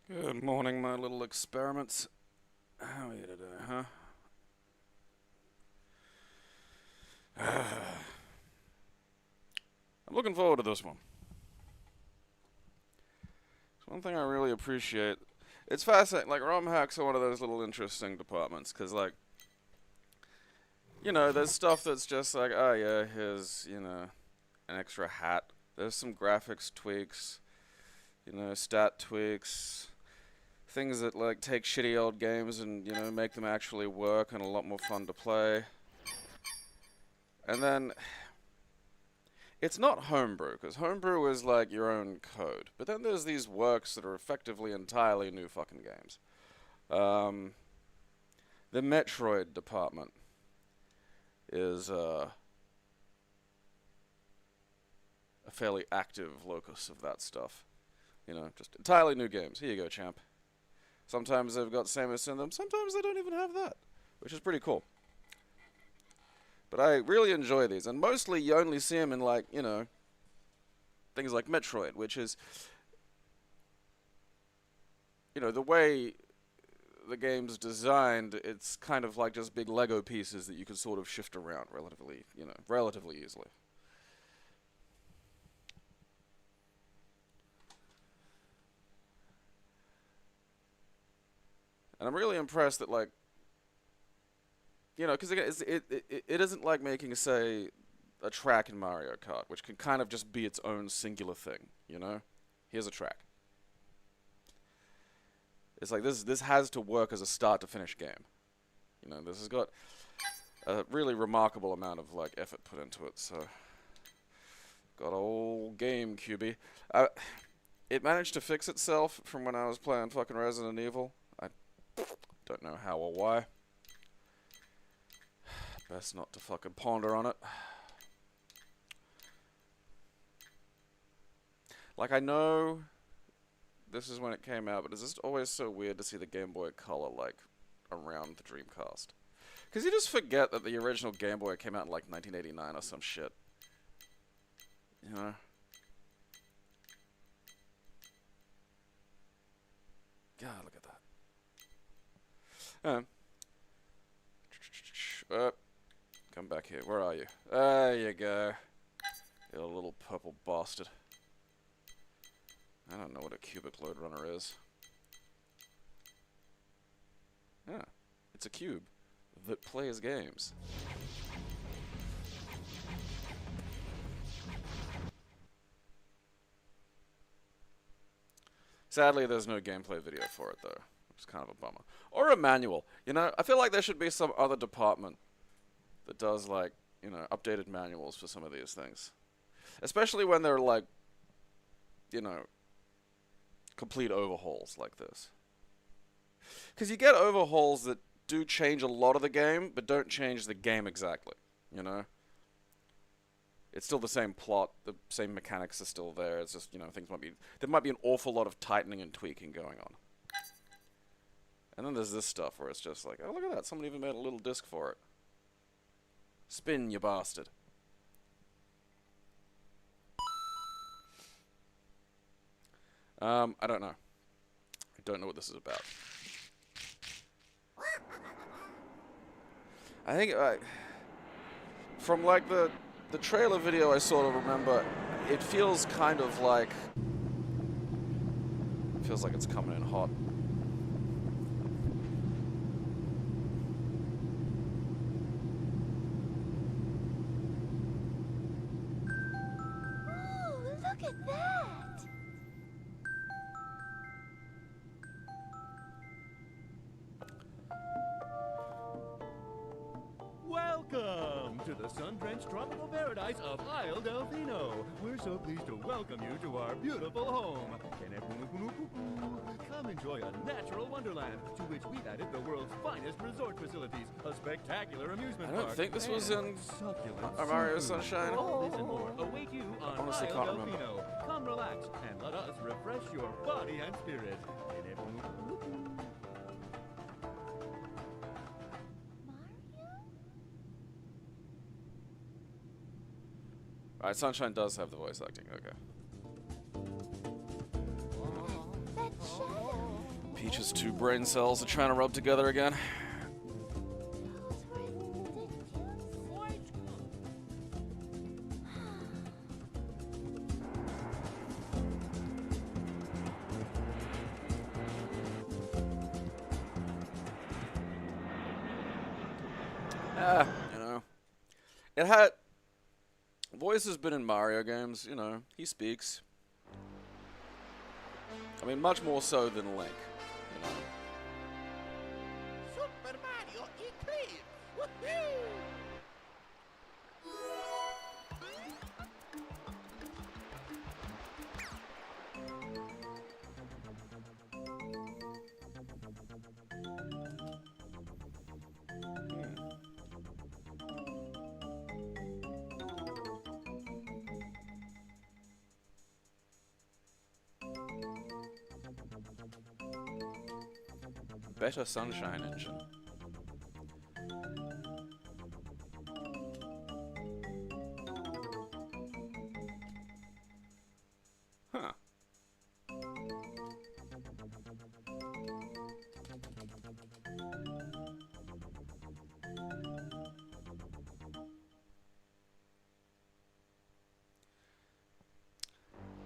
Good morning, my little experiments. How are you today, huh? I'm looking forward to this one. It's one thing I really appreciate. It's fascinating. Like, romhacks are one of those little interesting departments, because, like, you know, there's stuff that's just like, oh yeah, here's, you know, an extra hat. There's some graphics tweaks, you know, stat tweaks, things that, like, take shitty old games and, you know, make them actually work and a lot more fun to play. And then, it's not homebrew, because homebrew is, like, your own code. But then there's these works that are effectively entirely new fucking games. The Metroid department is, a fairly active locus of that stuff. You know, just entirely new games. Here you go, champ. Sometimes they've got Samus in them, sometimes they don't even have that, which is pretty cool. But I really enjoy these, and mostly you only see them in, like, you know, things like Metroid, which is, you know, the way the game's designed, it's kind of like just big Lego pieces that you can sort of shift around relatively, you know, relatively easily. And I'm really impressed that, like, you know, because again, it isn't like making, say, a track in Mario Kart, which can kind of just be its own singular thing, you know? Here's a track. It's like, this has to work as a start-to-finish game. You know, this has got a really remarkable amount of, like, effort put into it, so... Got old Gamecube. It managed to fix itself from when I was playing fucking Resident Evil. I don't know how or why. Best not to fucking ponder on it. Like, I know this is when it came out, but it's just always so weird to see the Game Boy Color, like, around the Dreamcast. Because you just forget that the original Game Boy came out in, like, 1989 or some shit. You know? God, look at that. Come back here. Where are you? There you go. You little purple bastard. I don't know what a cubic load runner is. Yeah, it's a cube that plays games. Sadly, there's no gameplay video for it, though. It's kind of a bummer. Or a manual. You know, I feel like there should be some other department that does, like, you know, updated manuals for some of these things. Especially when they're, like, you know, complete overhauls like this. Because you get overhauls that do change a lot of the game, but don't change the game exactly, you know? It's still the same plot, the same mechanics are still there, it's just, you know, there might be an awful lot of tightening and tweaking going on. And then there's this stuff where it's just like, oh, look at that, someone even made a little disc for it. Spin, you bastard. I don't know. I don't know what this is about. I think, from, like, the trailer video I sort of remember, it feels kind of like... It feels like it's coming in hot. Look at that! Welcome to the sun-drenched tropical paradise of Isle Delfino. We're so pleased to welcome you to our beautiful home. Come enjoy a natural wonderland to which we've added the world's finest resort facilities, a spectacular amusement I park. don't think this was in succulent Mario seafood. Sunshine. All this and more await you on Honestly, Isle can't remember. Delfino. Come relax and let us refresh your body and spirit. Alright, Sunshine does have the voice acting, okay. That shadow. Peach's two brain cells are trying to rub together again. Those were ridiculous. You know. It had... Voice has been in Mario games, you know, he speaks. I mean, much more so than Link, you know. Super Mario Eclipse! Woohoo! Better Sunshine engine. Huh.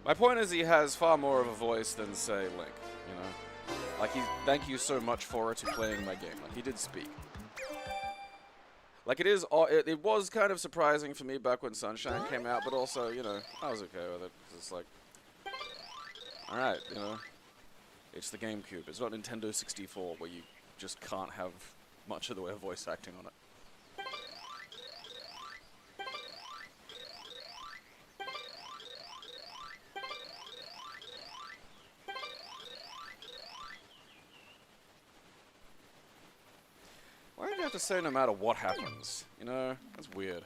My point is he has far more of a voice than, say, Link, you know? Like, thank you so much for it playing my game. Like, he did speak. Like, it was kind of surprising for me back when Sunshine came out, but also, you know, I was okay with it. It's like, alright, you know, it's the Gamecube. It's not Nintendo 64 where you just can't have much of the way of voice acting on it. Why did you have to say no matter what happens? You know, that's weird.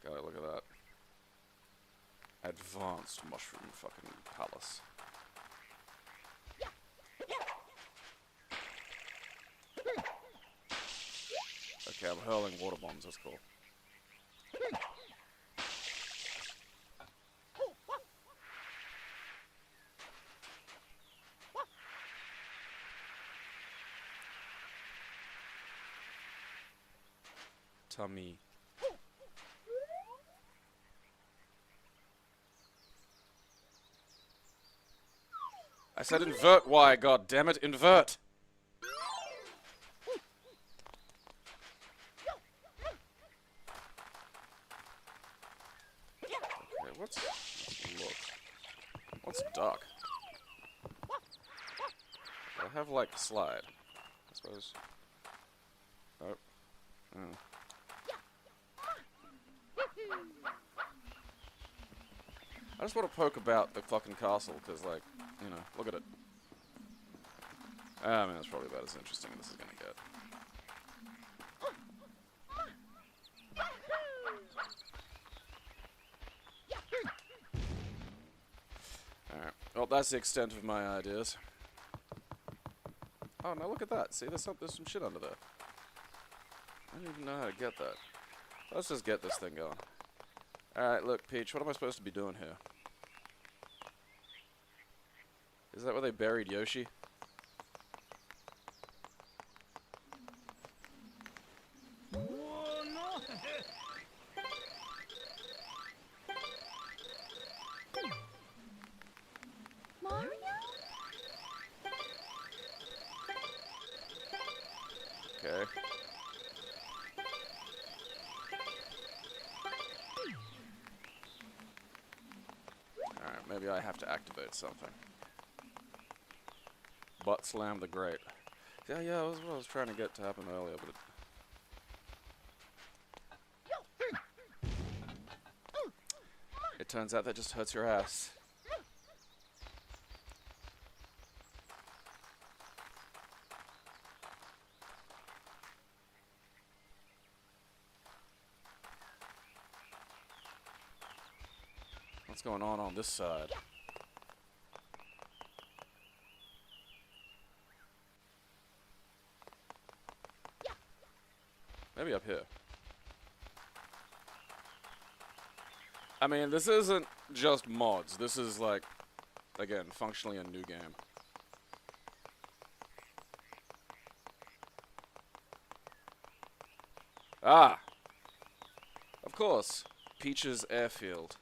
God, look at that. Advanced mushroom fucking palace. Okay, I'm hurling water bombs, that's cool. Tummy. I said invert, why, god damn it, invert! Okay, let's look. What's duck? I have, like, slide, I suppose. Oh. Oh. I just want to poke about the fucking castle, because, like, you know, look at it. I mean, that's probably about as interesting as this is going to get. Alright. Well, that's the extent of my ideas. Oh, now look at that. See, there's some shit under there. I don't even know how to get that. Let's just get this thing going. Alright, look, Peach, what am I supposed to be doing here? Is that where they buried Yoshi? Mario? Okay. Alright, maybe I have to activate something. Butt slam the grate. Yeah, that was what I was trying to get to happen earlier, but it turns out that just hurts your ass. What's going on this side? Maybe up here. I mean, this isn't just mods. This is like, again, functionally a new game. Ah! Of course. Peach's airfield.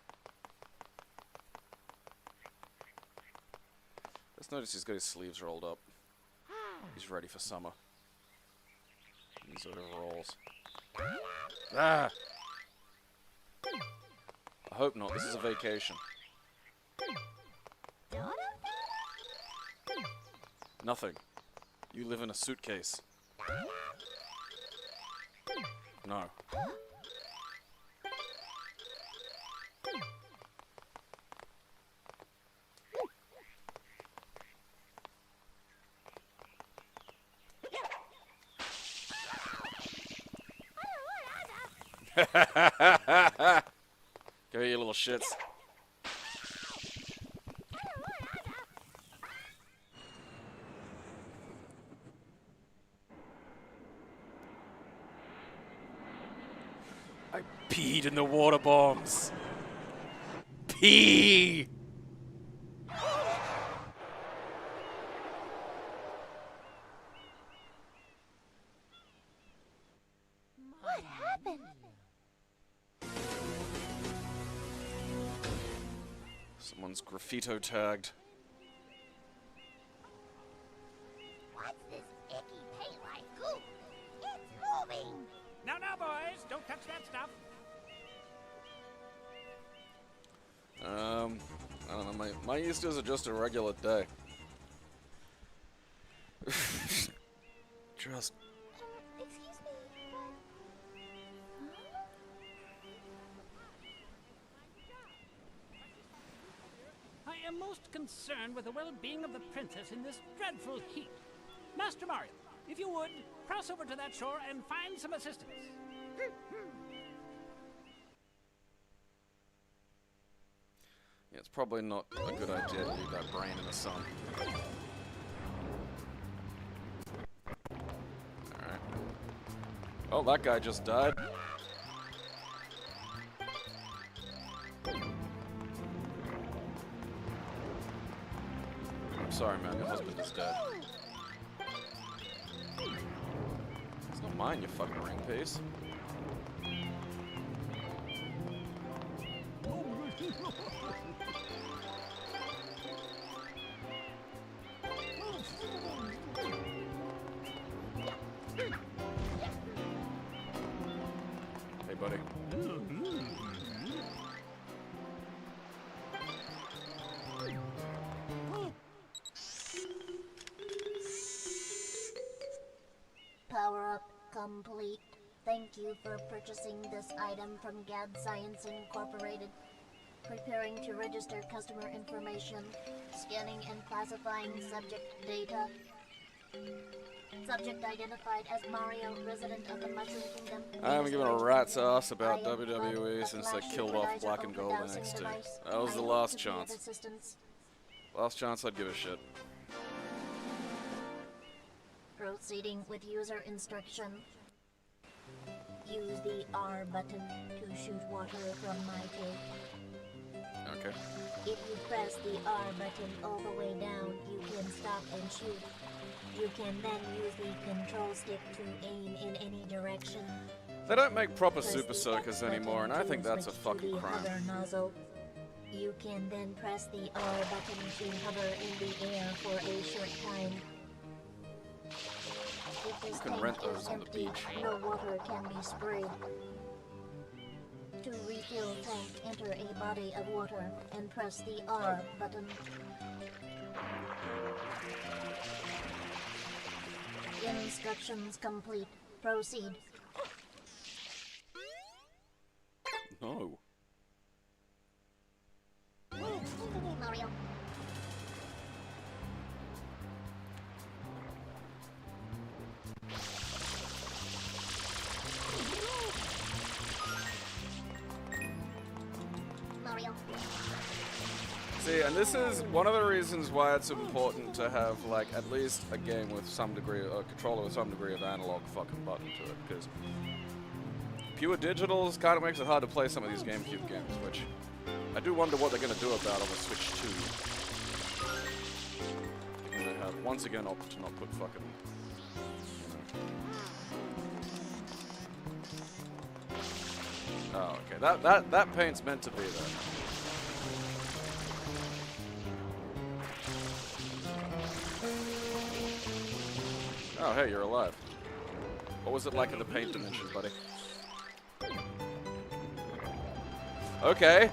Let's notice he's got his sleeves rolled up. He's ready for summer. These overalls. Ah! I hope not. This is a vacation. Nothing. You live in a suitcase. No. Go you little shits. I peed in the water bombs. Pee! What happened? Someone's graffito tagged. What's this icky paint-like goop? It's moving! Now, boys, don't touch that stuff. I don't know, my Easters are just a regular day. Just... Excuse me, I am most concerned with the well-being of the princess in this dreadful heat. Master Mario, if you would, cross over to that shore and find some assistance. Yeah, it's probably not a good idea to leave that brain in the sun. Alright. Oh, that guy just died. I'm sorry, man. Your husband is dead. It's not mine, you fucking ring piece. Hey, buddy. Power up complete. Thank you for purchasing this item from Gad Science Incorporated. Preparing to register customer information. Scanning and classifying subject data. Subject identified as Mario, resident of the Mushroom Kingdom. I haven't given a rat's ass about WWE since they killed off Black and Gold NXT. That was the last chance. Last chance I'd give a shit. Proceeding with user instruction. Use the R button to shoot water from my tank. Okay. If you press the R button all the way down, you can stop and shoot. You can then use the control stick to aim in any direction. They don't make proper Press Super the Circus X button anymore, and I think to that's a switch to fucking the crime. hover nozzle. You can then press the R button to hover in the air for a short time. If this can tank rent is those on the empty, beach. no water can be sprayed. To refill tank, enter a body of water and press the R button. Instructions complete. Proceed. No. Mario. Mario. See, and this is one of the reasons why it's important to have, like, at least a game with some degree, a controller with some degree of analog fucking button to it, because pure digitals kind of makes it hard to play some of these Gamecube games, which I do wonder what they're going to do about on the Switch 2. Given they have, once again, opted to not put fucking, you know. Oh, okay, that paint's meant to be there. Oh, hey, you're alive. What was it like in the paint dimension, buddy? Okay.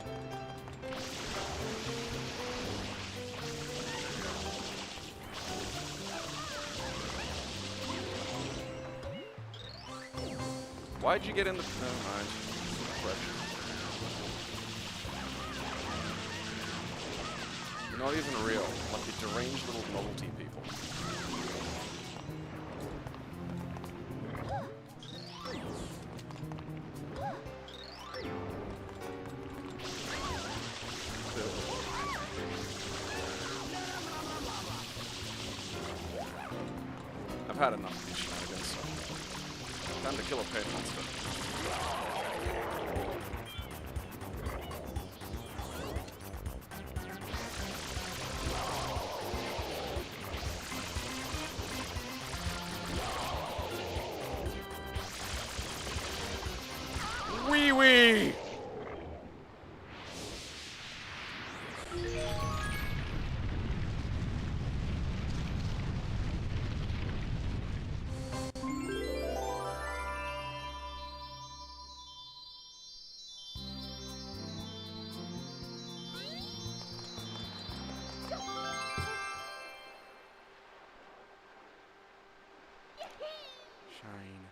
Why'd you get in the... Never mind. You're not even real. Like the deranged little novelty people. I've had enough of these shenanigans. Time to kill a paint monster. Wee wee! Shine.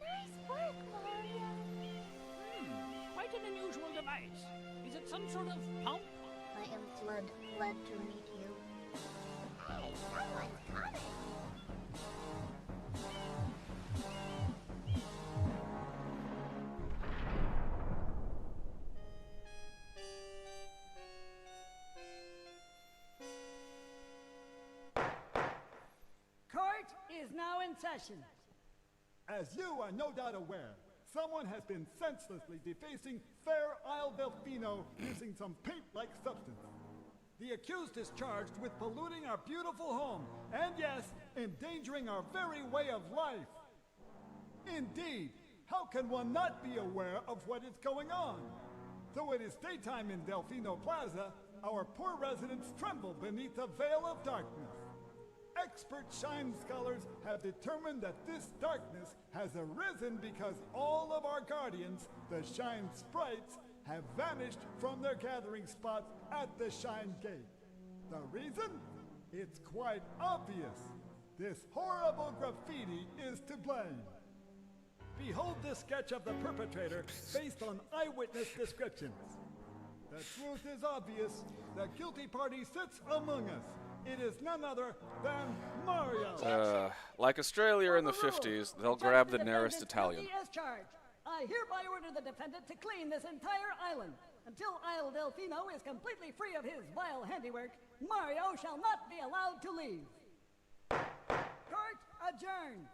Nice work, Mario. Quite an unusual device. Is it some sort of pump? I am Flood. Glad to meet you. Hey, someone's coming. Court is now in session. As you are no doubt aware, someone has been senselessly defacing fair Isle Delfino using some paint-like substance. The accused is charged with polluting our beautiful home, and yes, endangering our very way of life. Indeed, how can one not be aware of what is going on? Though it is daytime in Delfino Plaza, our poor residents tremble beneath a veil of darkness. Expert shine scholars have determined that this darkness has arisen because all of our guardians, the shine sprites, have vanished from their gathering spots at the shine gate. The reason? It's quite obvious. This horrible graffiti is to blame. Behold this sketch of the perpetrator based on eyewitness descriptions. The truth is obvious. The guilty party sits among us. It is none other than Mario. Like Australia in the 50s, they'll grab the nearest Italian. As charged. I hereby order the defendant to clean this entire island. Until Isle Delfino is completely free of his vile handiwork, Mario shall not be allowed to leave. Court adjourned.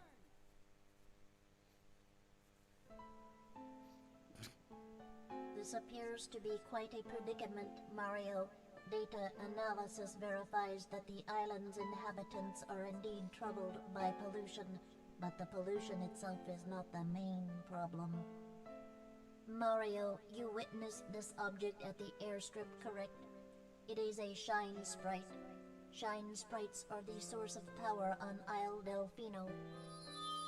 This appears to be quite a predicament, Mario. Data analysis verifies that the island's inhabitants are indeed troubled by pollution, but the pollution itself is not the main problem. Mario, you witnessed this object at the airstrip, correct? It is a shine sprite. Shine sprites are the source of power on Isle Delfino.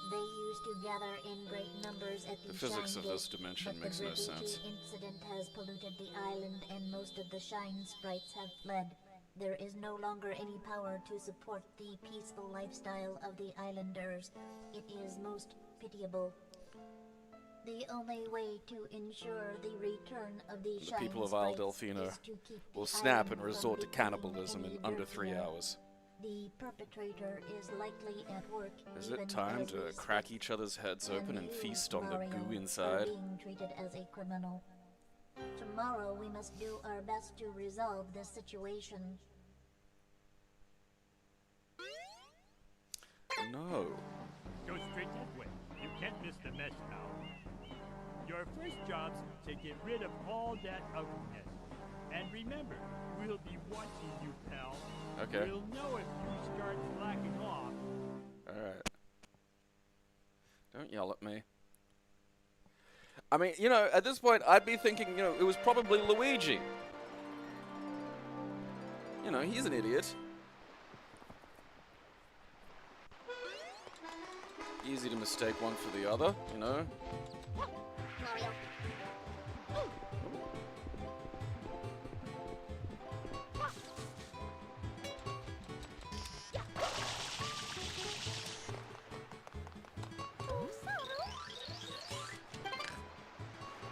They used to gather in great numbers at the physics Shine of this Gate, dimension but makes the no graffiti sense. incident has polluted the island and most of the Shine sprites have fled. There is no longer any power to support the peaceful lifestyle of the islanders. It is most pitiable. The only way to ensure the return of the Shine people of Isle sprites Delfino is to keep will the snap island and from resort to becoming cannibalism in any under 3 dirtier. hours. The perpetrator is likely at work. Is even it time as to we crack speak. each other's heads open and you, feast on the Mario, goo are inside? being treated as a criminal. Tomorrow we must do our best to resolve this situation. No. Go straight that way. You can't miss the mess now. Your first job's to get rid of all that ugliness. And remember, we'll be watching you, pal. Okay. We'll know if you start slacking off. Alright. Don't yell at me. I mean, you know, at this point, I'd be thinking, you know, it was probably Luigi. You know, he's an idiot. Easy to mistake one for the other, you know? Mario.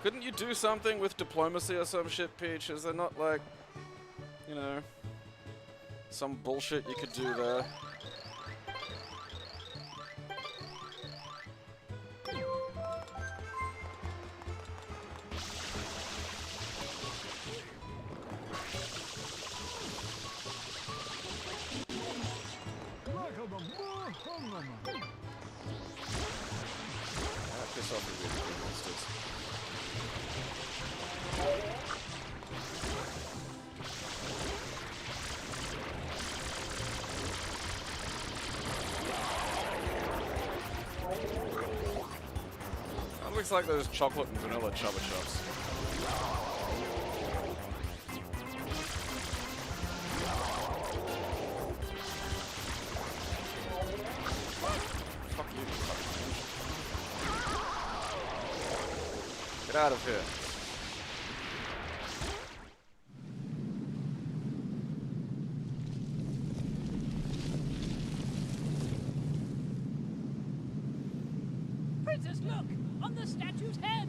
Couldn't you do something with diplomacy or some shit, Peach? Is there not, like, you know, some bullshit you could do there? Piss off the weird monsters. That looks like those chocolate and vanilla Chubba Chups. Fuck you. Get out of here. Princess, look! On the statue's head!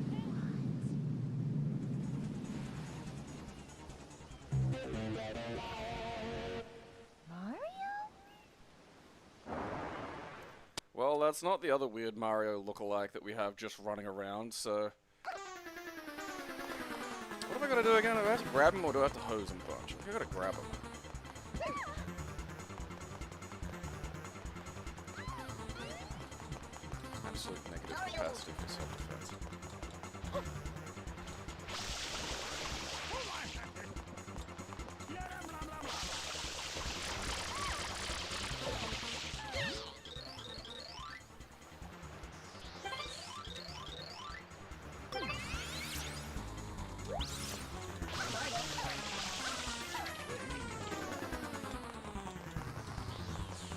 Well, that's not the other weird Mario lookalike that we have just running around, so... What have I got to do again? Do I have to grab him or do I have to hose him a bunch? I think I gotta grab him. Absolute negative capacity for self-defense.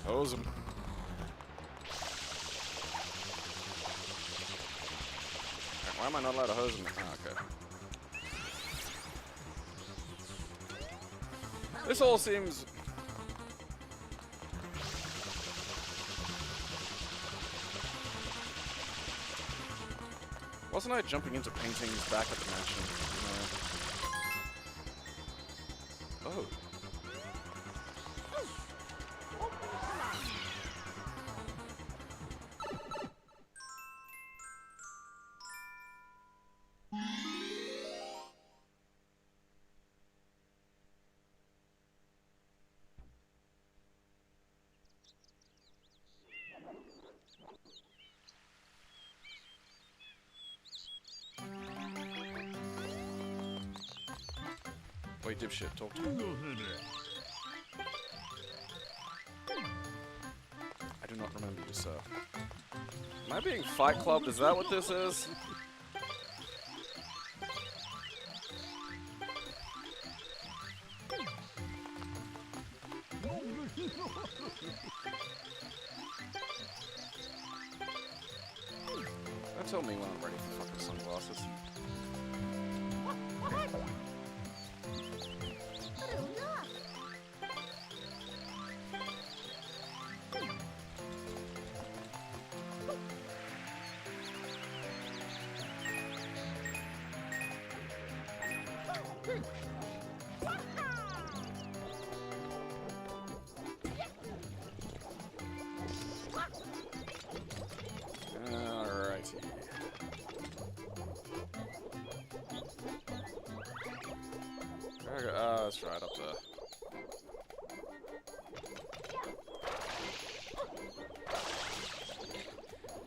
Hose him. Why am I not allowed to hose him? Oh, okay. This all seems... Wasn't I jumping into paintings back at the mansion? No. Oh. Wait, dipshit, talk to me. I do not remember you, sir. Am I being Fight Clubbed? Is that what this is? tell me when I'm ready for fucking sunglasses. Alrighty. That's right, up there.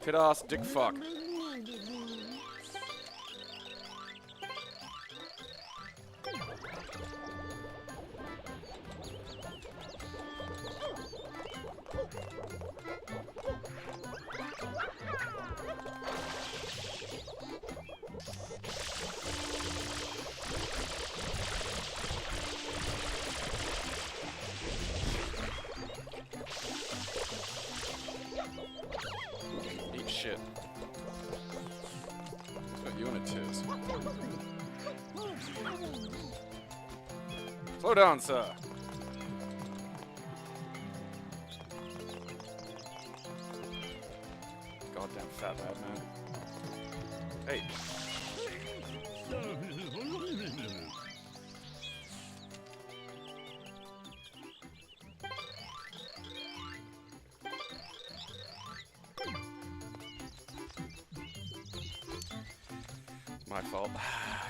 Kid-ass dick fuck. Eat shit. What unit is? Slow down, sir. Goddamn fat madman. Hey. My fault.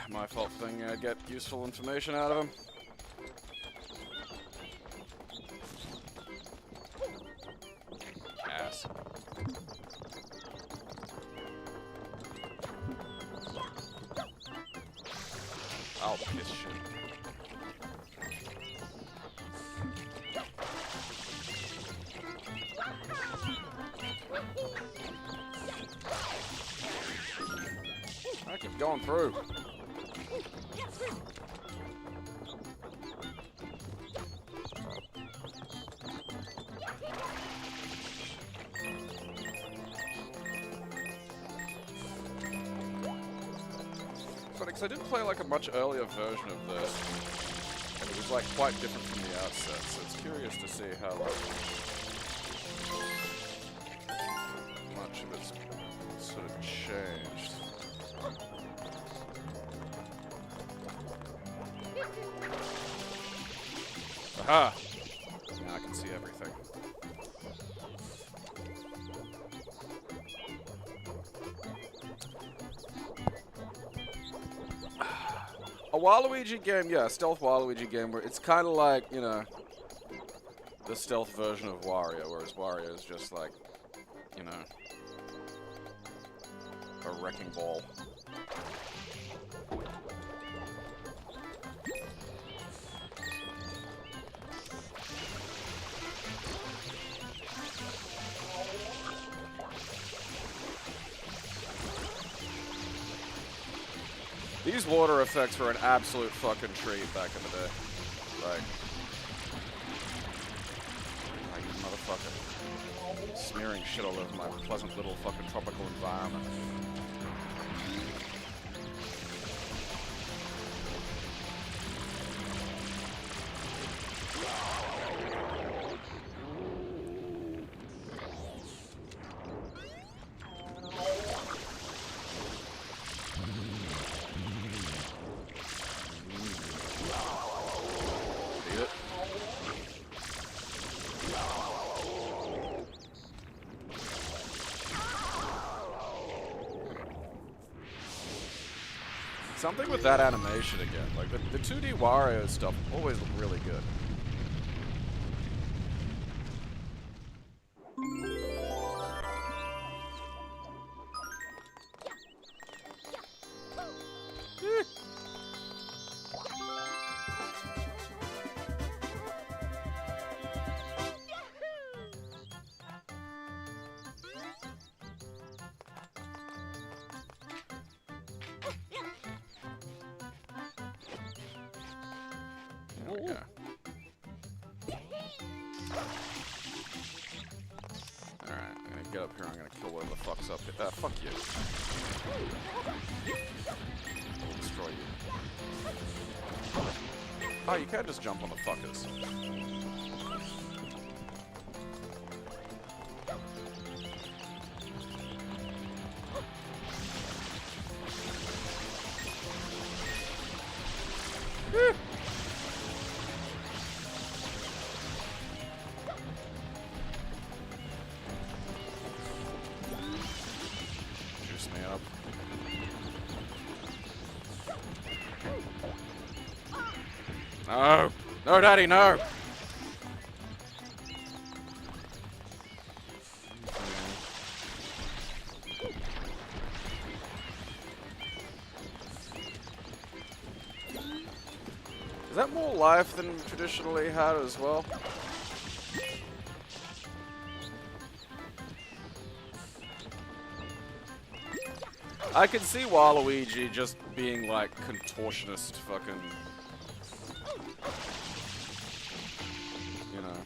My fault for thinking I'd get useful information out of him. Ass. I'll piss shit. I keep going through. Funny, because I did play like a much earlier version of this, and it was like quite different from the outset, so it's curious to see how much of it's sort of changed. Aha! Now I can see everything. A Waluigi game, yeah, a stealth Waluigi game where it's kind of like, you know, the stealth version of Wario, whereas Wario is just like, you know, a wrecking ball. These water effects were an absolute fucking treat back in the day. Like, you motherfucker. Smearing shit all over my pleasant little fucking tropical environment. Something with that animation again. Like, the 2D Wario stuff always looked really good. There we go. get up here, I'm gonna kill whatever the fuck's up here. Fuck you. I'll destroy you. Oh, you can't just jump on the fuckers. Juice me up. No! No, Daddy, no! Is that more life than we traditionally had as well? I can see Waluigi just being like contortionist fucking, you know.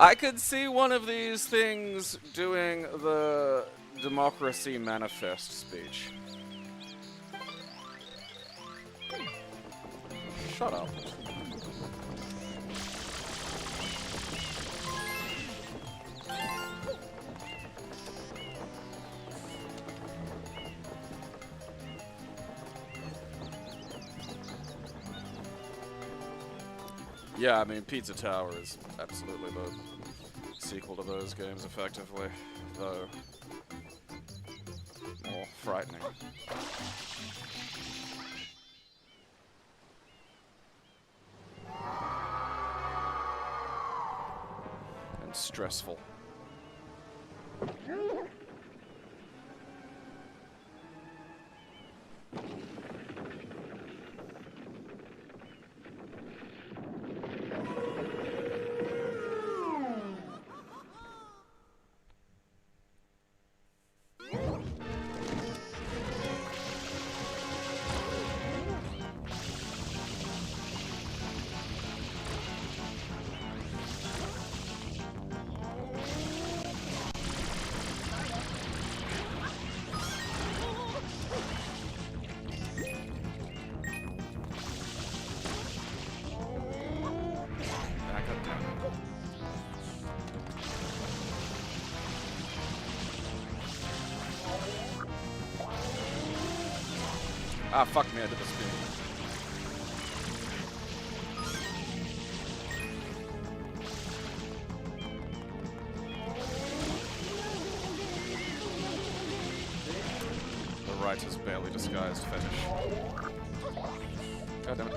I could see one of these things doing the Democracy Manifest speech. Shut up. Yeah, I mean, Pizza Tower is absolutely the sequel to those games, effectively, though more frightening. And stressful. Ah, fuck me, I did the spin. The writer's barely disguised fetish. God damn it.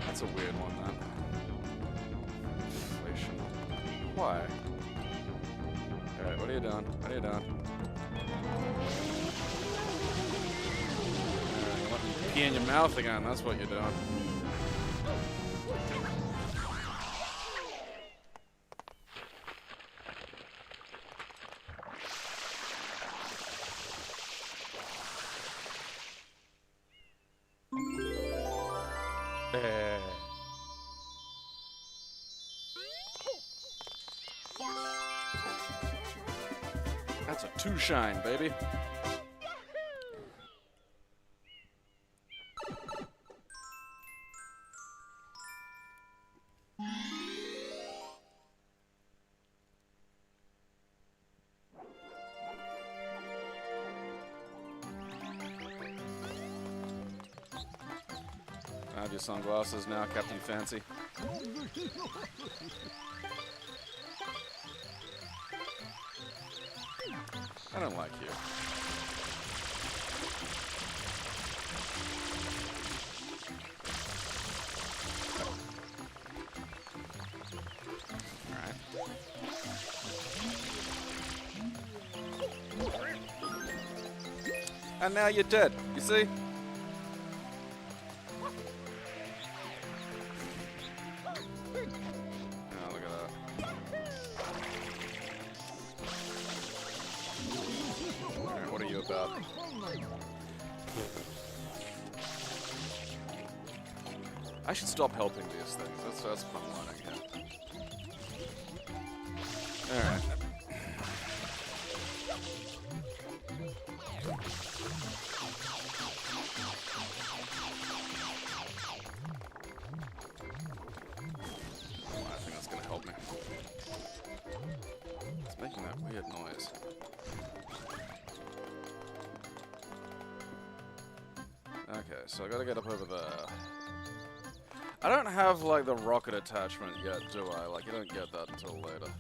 That's a weird one, that. Inflation. Why? Alright, what are you doing? What are you doing? You want me to pee in your mouth again, that's what you're doing. That's a 2 shine, baby. I have your sunglasses now, Captain Fancy. I don't like you. Alright. And now you're dead, you see? Oh, look at that. Alright, what are you about? I should stop helping these things. That's fun learning here. Alright. I think that's gonna help me. It's making that weird noise. Okay, so I gotta get up over there. I don't have, like, the rocket attachment yet, do I? Like, you don't get that until later.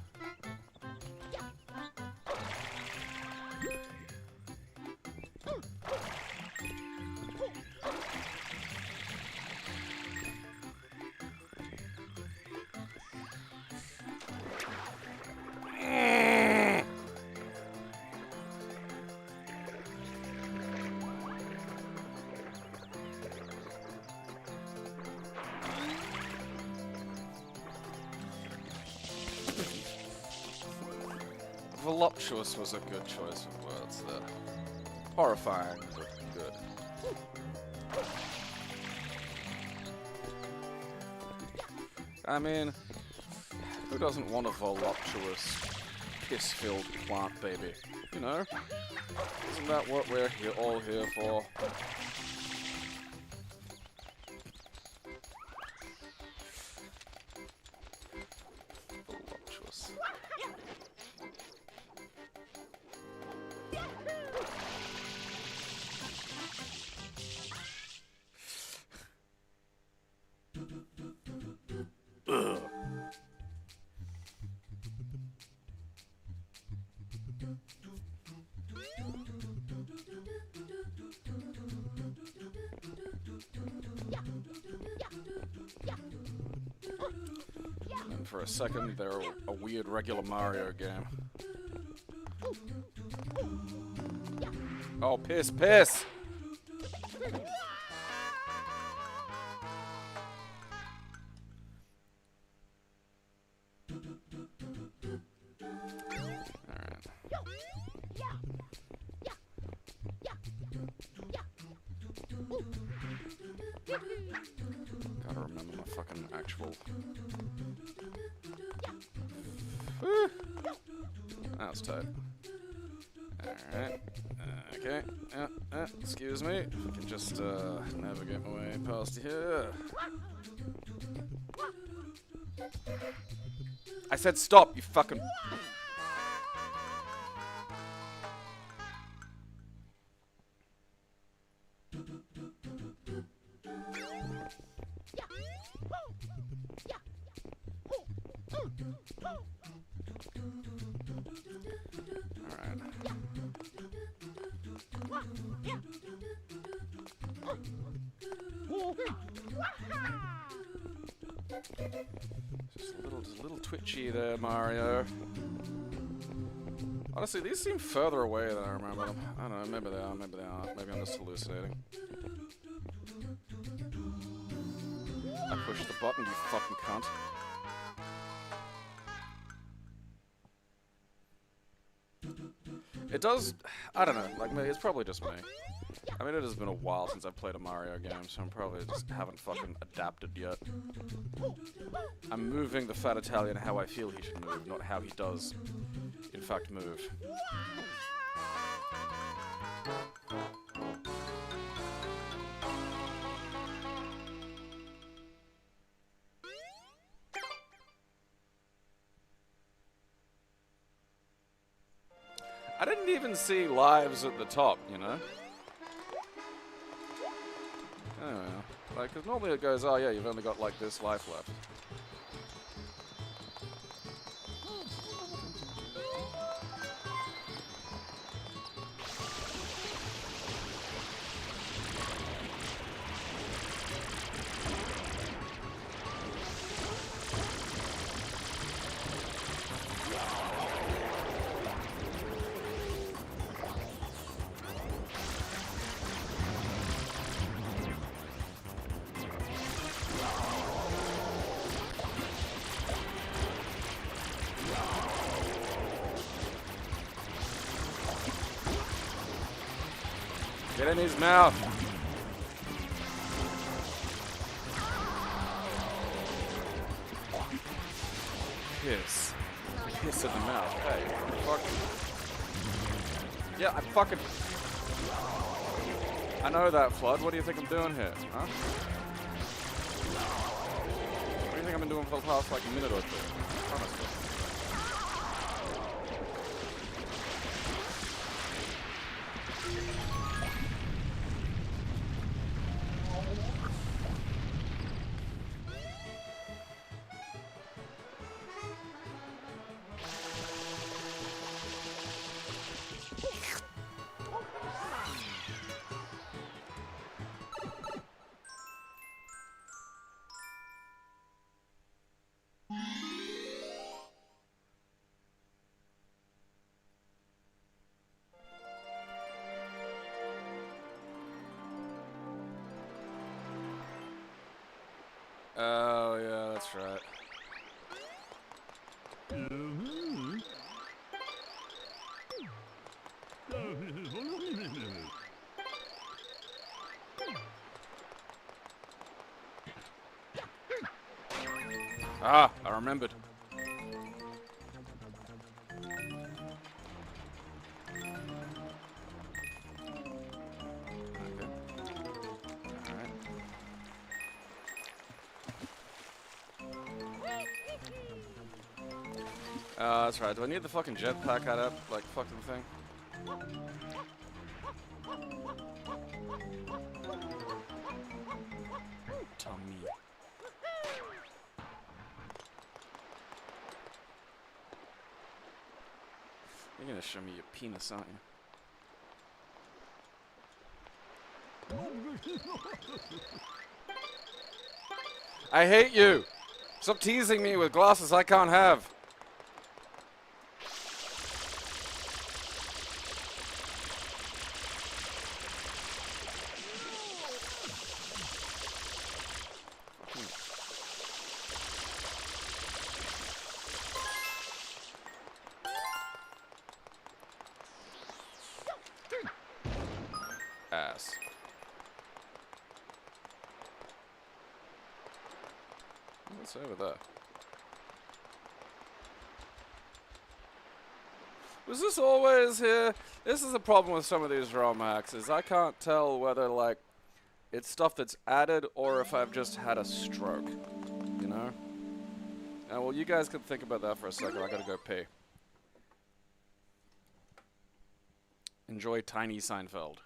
Voluptuous was a good choice of words there. Horrifying, but good. I mean, who doesn't want a voluptuous, piss-filled plant baby? You know? Isn't that what we're all here for? Voluptuous. And for a second, they're a weird regular Mario game. Oh, piss, piss! Gotta remember my fucking actual... That's tight. Alright. Okay. Excuse me. If I can just navigate my way past here. I said stop, you fucking... Just a little twitchy there, Mario. Honestly, these seem further away than I remember them. I don't know, maybe they are, maybe they aren't. Maybe I'm just hallucinating. I pushed the button, you fucking cunt. It does... I don't know, like, it's probably just me. I mean, it has been a while since I've played a Mario game, so I'm probably just haven't fucking adapted yet. I'm moving the fat Italian how I feel he should move, not how he does, in fact, move. I didn't even see lives at the top, you know? Oh, yeah. Like, because normally it goes, oh yeah, you've only got like this life left. Get in his mouth. Kiss. Kiss in the mouth. Hey, fuck. Yeah, I fucking... I know that, Flood. What do you think I'm doing here? Huh? What do you think I've been doing for the past, like, minute or two? Honestly. Oh, yeah, that's right. Ah, I remembered. That's right. Do I need the fucking jetpack out of like fucking thing? Tommy. You're gonna show me your penis, aren't you? I hate you! Stop teasing me with glasses I can't have! Ass. What's over there? Was this always here? This is the problem with some of these romhacks, is I can't tell whether, like, it's stuff that's added or if I've just had a stroke. You know? Well, you guys can think about that for a second. I gotta go pee. Enjoy Tiny Seinfeld.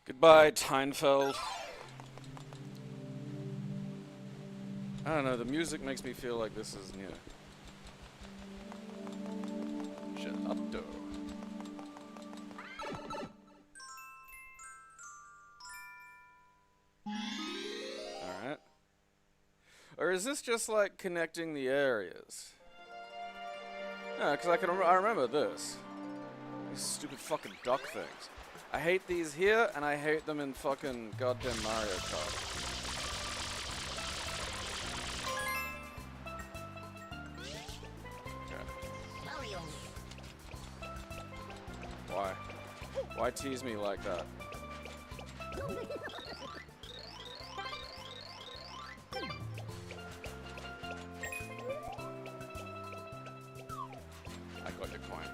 Goodbye, Teinfeld. I don't know, the music makes me feel like this is new. Shut up, though. Alright. Or is this just like connecting the areas? No, because I remember this. These stupid fucking duck things. I hate these here, and I hate them in fucking goddamn Mario Kart. Mario. Why? Why tease me like that? I got your coin.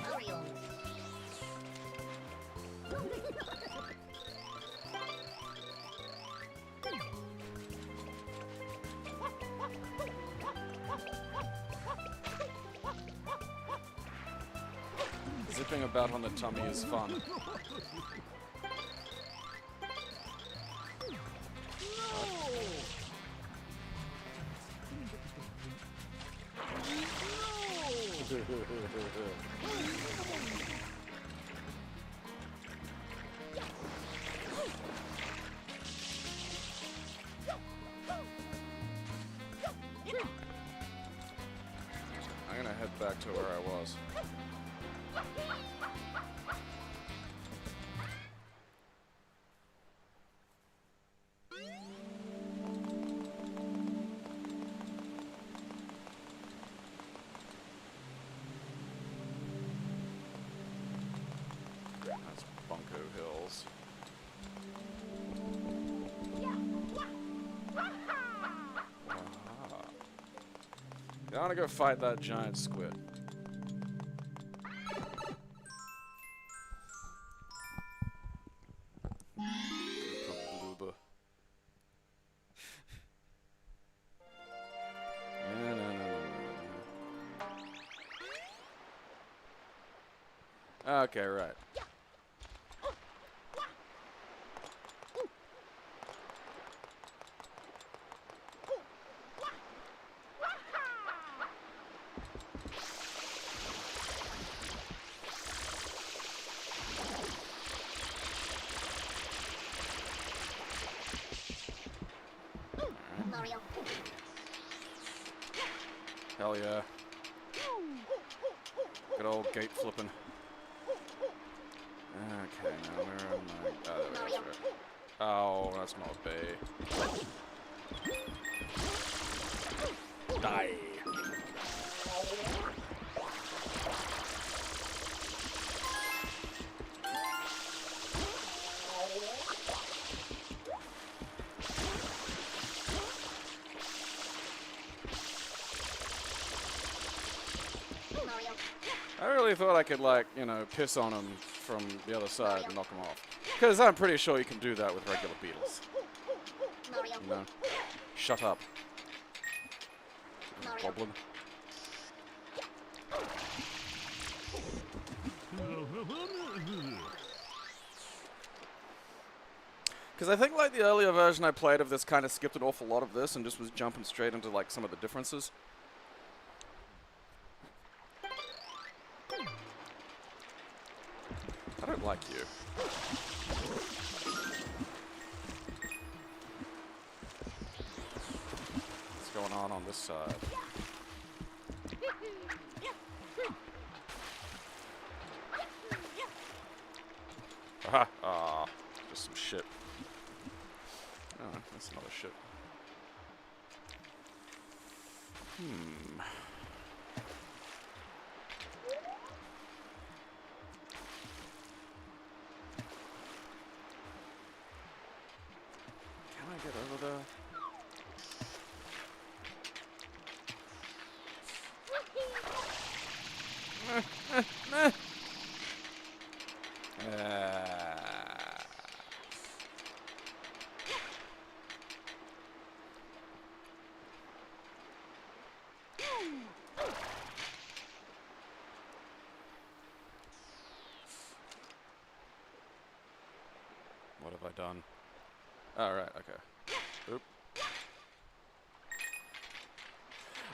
Mario. Zipping about on the tummy is fun. I'm gonna head back to where I was. That's Bunko Hills. Aha. I wanna go fight that giant squid. Okay, right. Mario. Hell yeah. Good old gate flipping. Okay, now where am I? Oh, there it is, right. Oh, that's not B. Die. Mario. I really thought I could, like, you know, piss on him from the other side and knock him off. Because I'm pretty sure you can do that with regular beetles. Mario. You know? Shut up. Mario. Goblin. Because I think, like, the earlier version I played of this kind of skipped an awful lot of this and just was jumping straight into, like, some of the differences. I don't like you. What's going on this side? Aha! Ah, just some shit. Oh, that's another shit. Hmm. Can I get over there? What have I done? Oh, right, okay. Oop.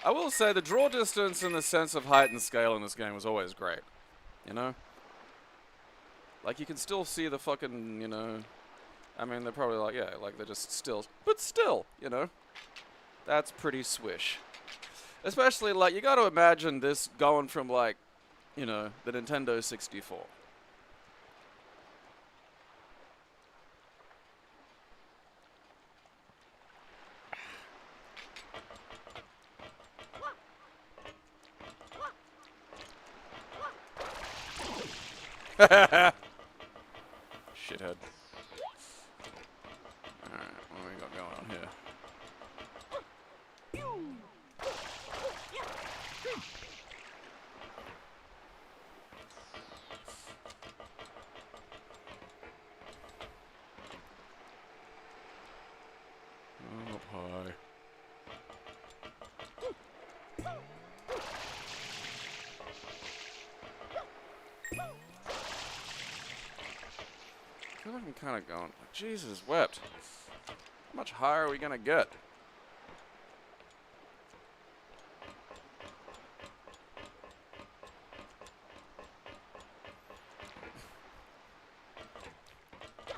I will say the draw distance and the sense of height and scale in this game was always great. You know? Like, you can still see the fucking, you know... I mean, they're probably like, yeah, like, they're just still... But still, you know? That's pretty swish. Especially, like, you gotta imagine this going from, like, you know, the Nintendo 64. Shithead. Alright, what do we got going on here? Oh, pie. I feel like I'm kind of going, Jesus wept. How much higher are we gonna get?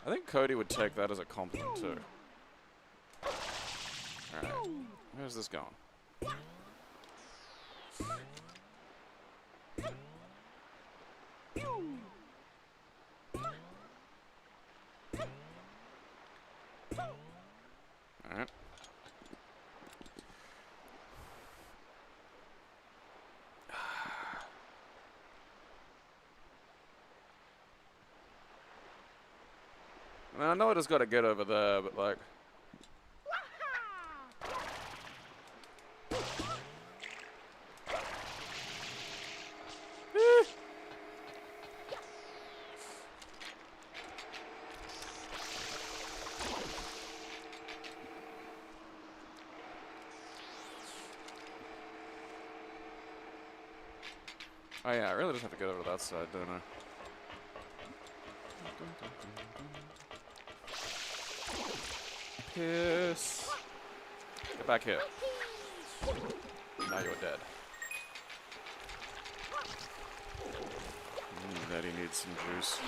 I think Cody would take that as a compliment too. Alright, where's this going? Alright. I mean, I know I just gotta get over there, but like... Oh yeah, I really just have to get over to that side, don't I? Piss. Get back here. Now you're dead. Daddy needs some juice.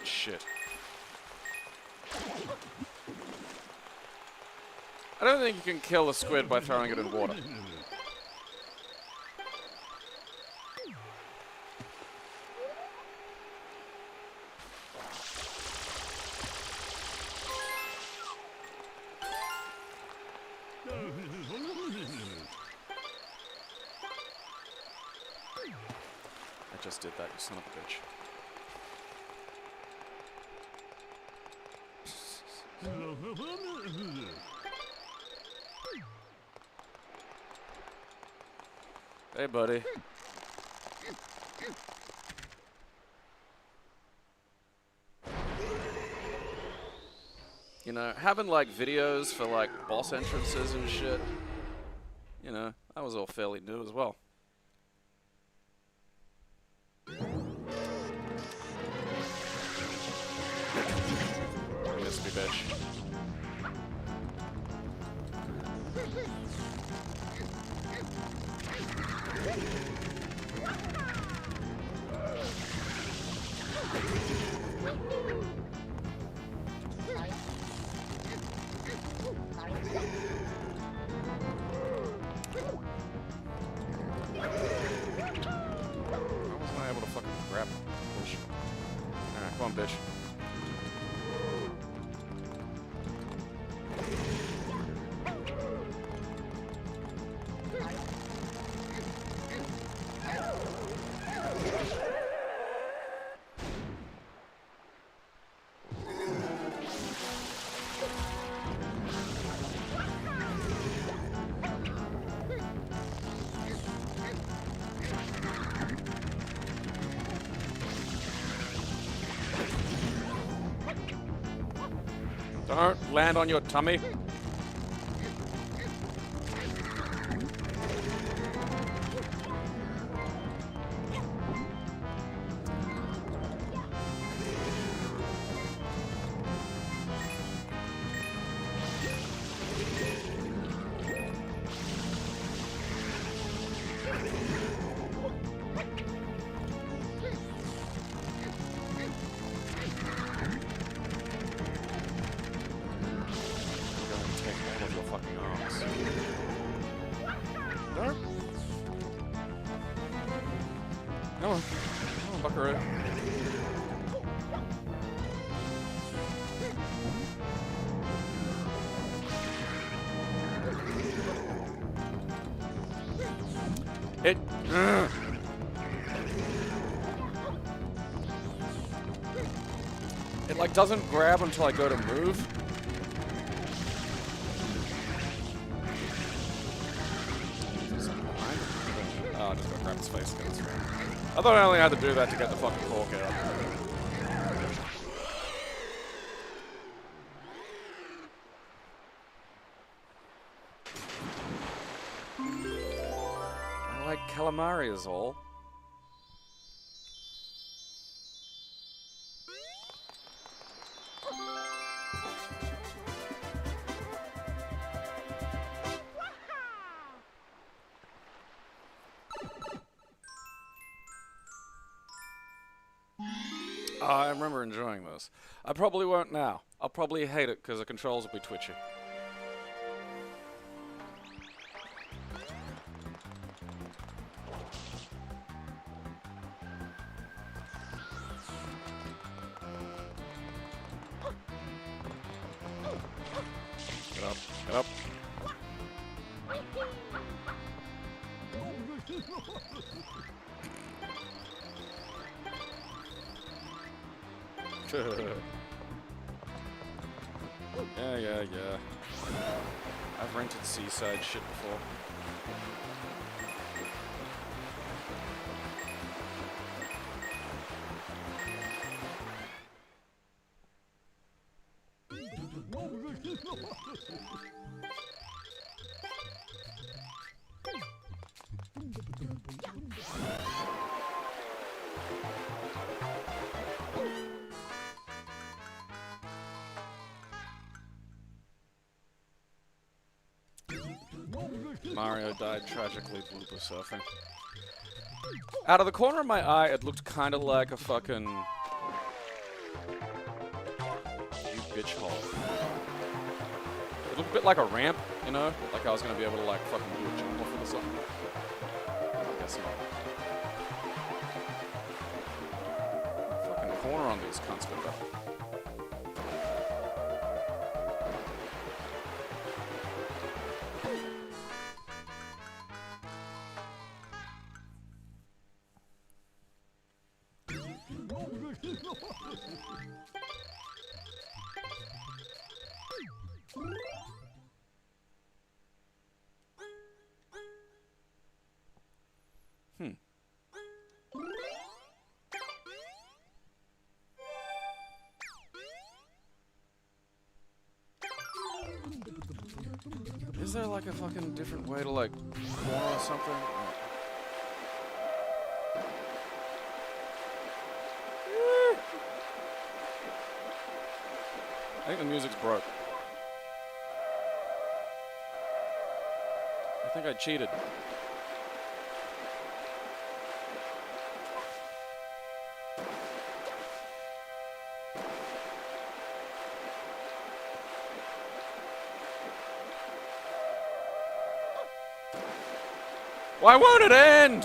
Shit. I don't think you can kill a squid by throwing it in water. I just did that, you son of a bitch. Hey, buddy. You know, having, like, videos for, like, boss entrances and shit, you know, that was all fairly new as well. Miss me, bitch. Come on, bitch. Don't land on your tummy. Come on. Come on, buckaroo. It... It, like, doesn't grab until I go to move. Oh, I just gotta grab his face again. That's right. I thought I only had to do that to get the fucking cork out. I like calamari is all. I remember enjoying this. I probably won't now. I'll probably hate it because the controls will be twitchy. Get up, get up. Yeah. I've rented seaside shit before. Mario died tragically blooper surfing. Out of the corner of my eye, it looked kind of like a fucking... You bitch hole. It looked a bit like a ramp, you know? Like I was gonna be able to like fucking do a jump off it or something. I guess not. Fucking corner on these cunts with that. Is there like a fucking different way to like corner or something? I think the music's broke. I think I cheated. Why won't it end?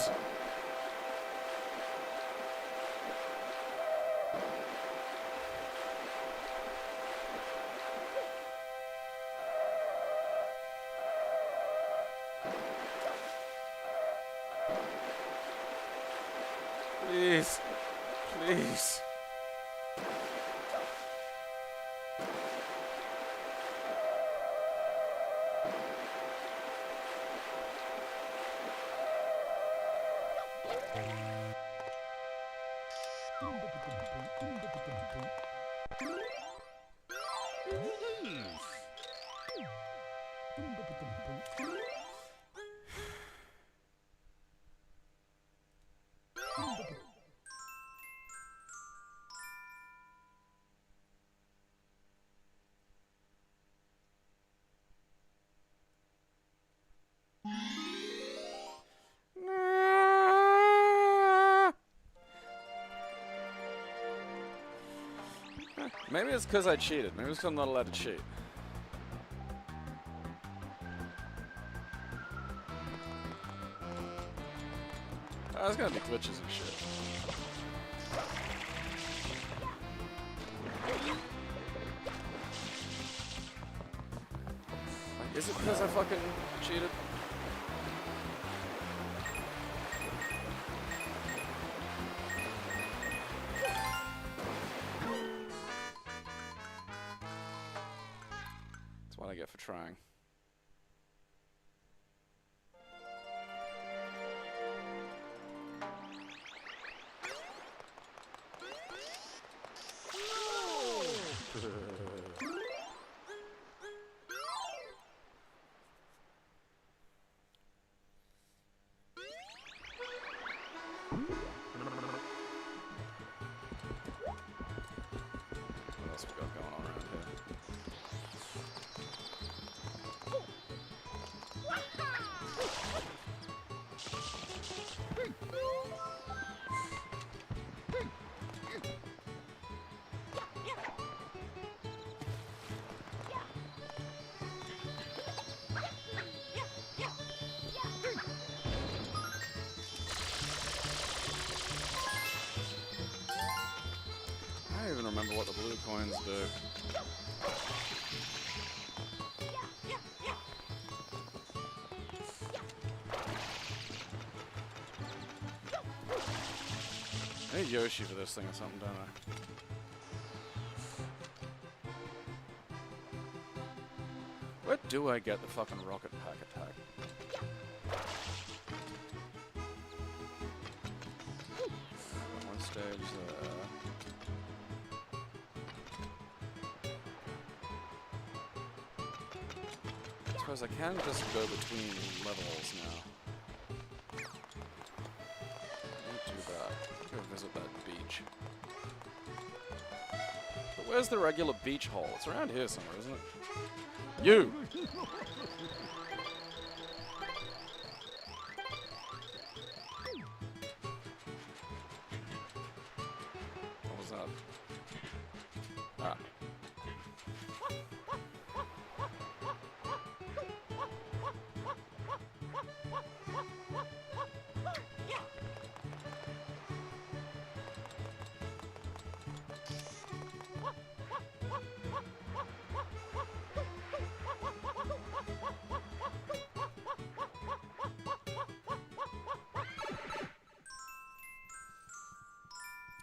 Please. Please. Maybe it's because I cheated. Maybe it's because I'm not allowed to cheat. There's gonna be glitches and shit. Like, is it because I fucking cheated? That's what I get for trying. What else we got going on around here? I don't even remember what the blue coins do. I need Yoshi for this thing or something, don't I? Where do I get the fucking rocket pack attack? One stage there. I suppose I can just go between levels now. Don't do that. Go visit that beach. But where's the regular beach hole? It's around here somewhere, isn't it? You! What was that? Ah.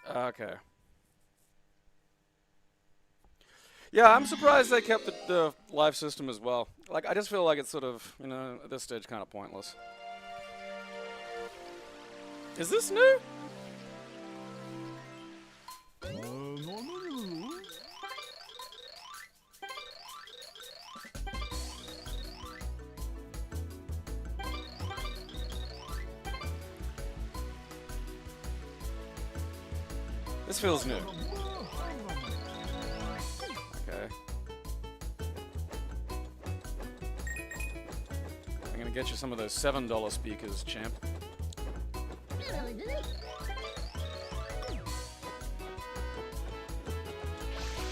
Okay. Yeah, I'm surprised they kept the live system as well. Like, I just feel like it's sort of, you know, at this stage kind of pointless. Is this new? This feels new. Okay. I'm gonna get you some of those $7 speakers, champ. I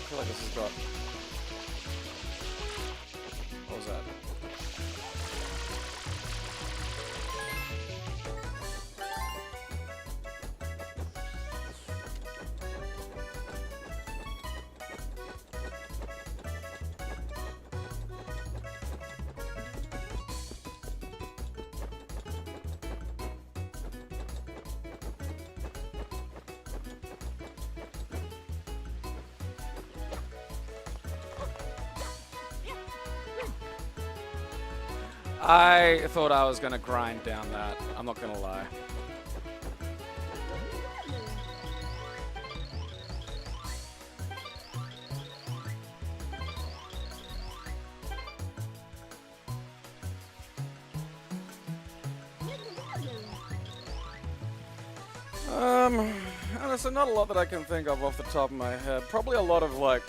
feel like this has got... What was that? I thought I was gonna grind down that. I'm not gonna lie. Honestly, not a lot that I can think of off the top of my head. Probably a lot of like...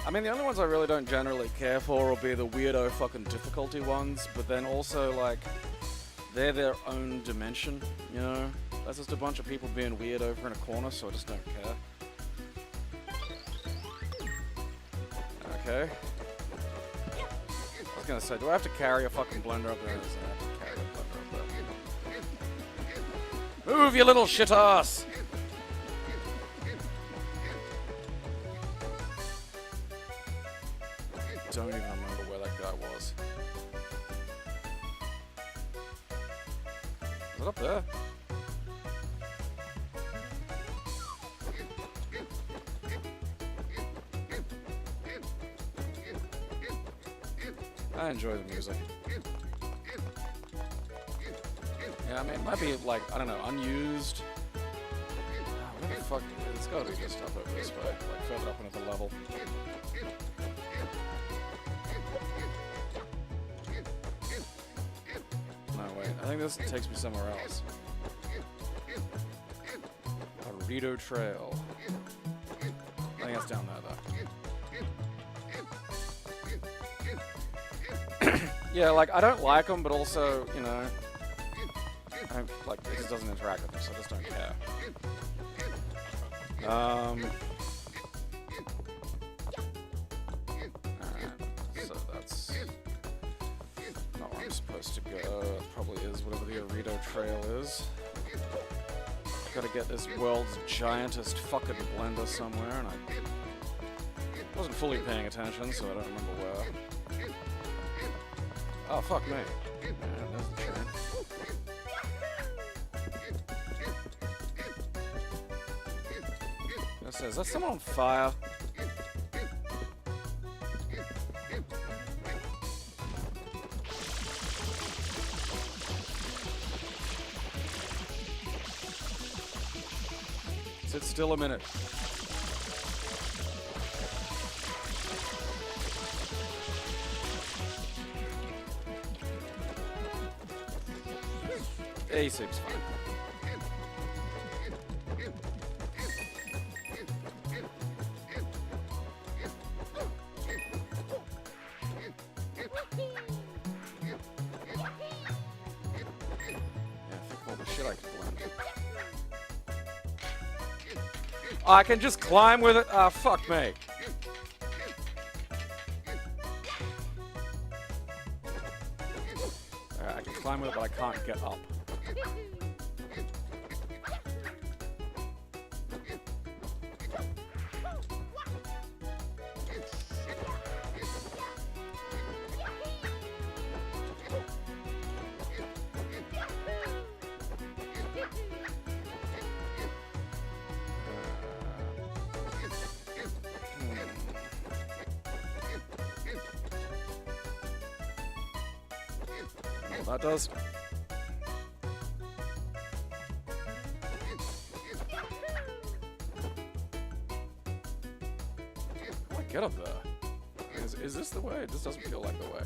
I mean, the only ones I really don't generally care for will be the weirdo fucking difficulty ones, but then also, like, they're their own dimension, you know? That's just a bunch of people being weird over in a corner, so I just don't care. Okay. I was gonna say, do I have to carry a fucking blender up there? I have to carry a blender up there. Move, you little shit ass! Don't even remember where that guy was. Is it up there? I enjoy the music. Yeah, I mean, it might be, like, I don't know, unused. Where the fuck? It's gotta be just up over this way, like, further up another level. No, wait, I think this takes me somewhere else. Burrito Trail. I think that's down there, though. Yeah, like, I don't like them, but also, you know, like, it just doesn't interact with me, so I just don't care. Alright, so that's not where I'm supposed to go. It probably is whatever the Burrito Trail is. Gotta get this world's giantest fucking blender somewhere, and I wasn't fully paying attention, so I don't remember where. Oh, fuck me. Yeah, there's the train. Is that someone on fire? Sit still a minute. Yeah, he seems fine. I can just climb with it? Ah, fuck me. I can climb with it, but I can't get up. That does. How do I get up there? Is this the way? This doesn't feel like the way.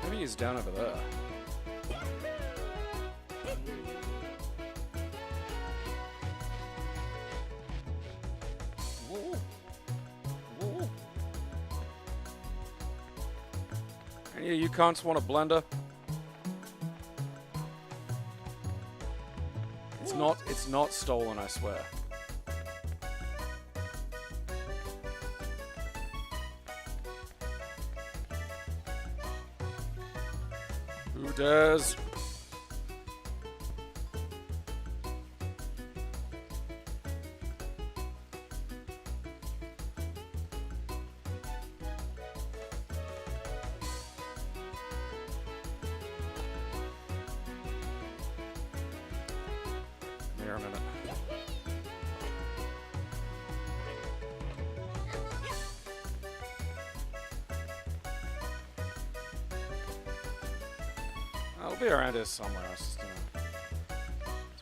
Maybe he's down over there. Any of you cunts want a blender? It's not stolen, I swear. Who dares? Here a minute. I'll be around here somewhere. That's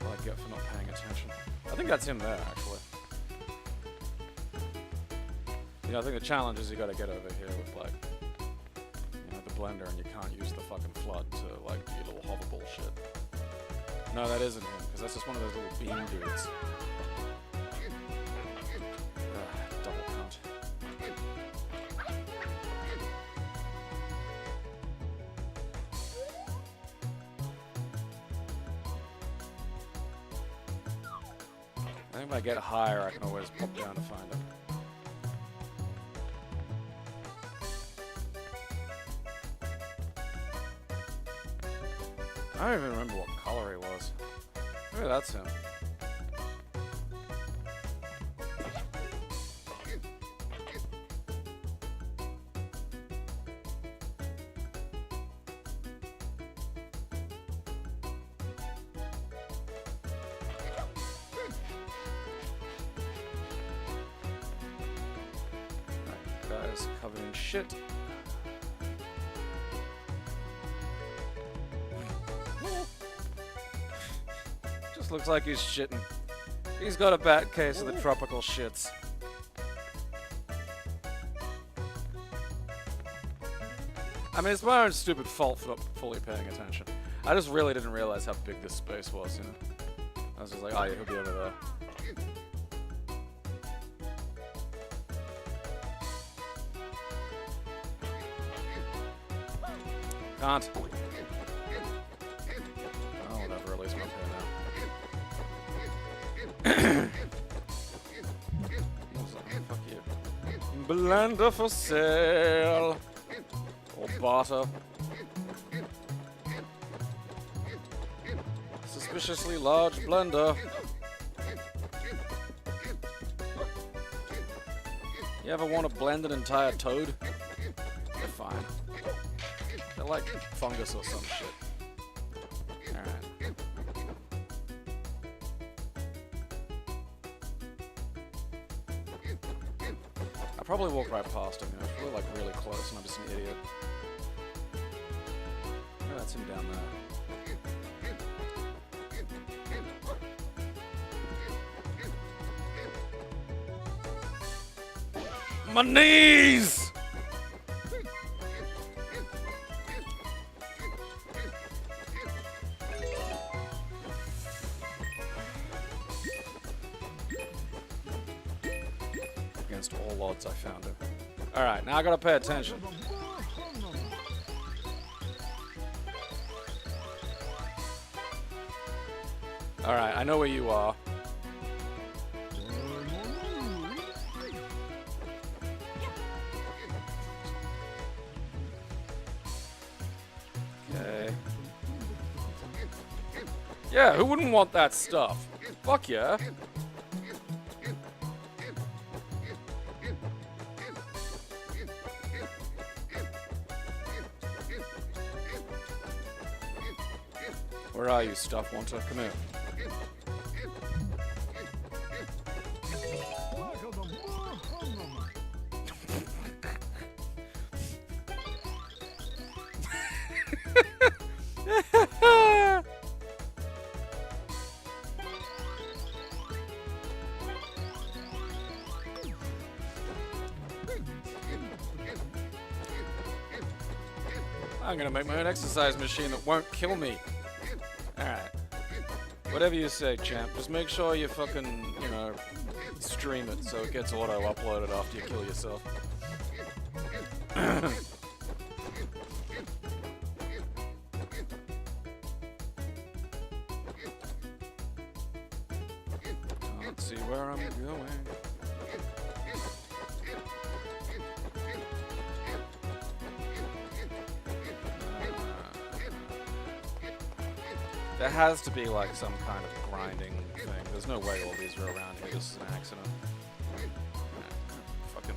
what I get for not paying attention. I think that's him there, actually. You know, I think the challenge is you gotta get over here with, like, you know, the blender, and you can't use the fucking flood to, like, do your little hover bullshit. No, that isn't him, because that's just one of those little beam dudes. Double cunt. I think if I get higher, I can always pop down to find him. I don't even remember what color he was. Maybe that's him. Guys covered in shit. Just looks like he's shitting. He's got a bad case of the tropical shits. I mean, it's my own stupid fault for not fully paying attention. I just really didn't realize how big this space was, you know? I was just like, oh yeah, he'll be over there. Can't. Oh, whatever, at least I'm up here now. Fuck you. Blender for sale. Or barter. Suspiciously large blender. You ever want to blend an entire toad? They're fine. They're like fungus or some shit. Alright. I probably walked right past him, you know, probably like really close and I'm just an idiot. Oh, that's him down there. My knees! Against all odds, I found it. Alright, now I gotta pay attention. Alright, I know where you are. Okay. Yeah, who wouldn't want that stuff? Fuck yeah. Where are you, stuff wanter? Come here. I'm gonna make my own exercise machine that won't kill me. Alright. Whatever you say, champ. Just make sure you fucking, you know, stream it so it gets auto-uploaded after you kill yourself. Can't see where I'm going. There has to be like some kind of grinding thing. There's no way all these are around here just as an accident. Fucking.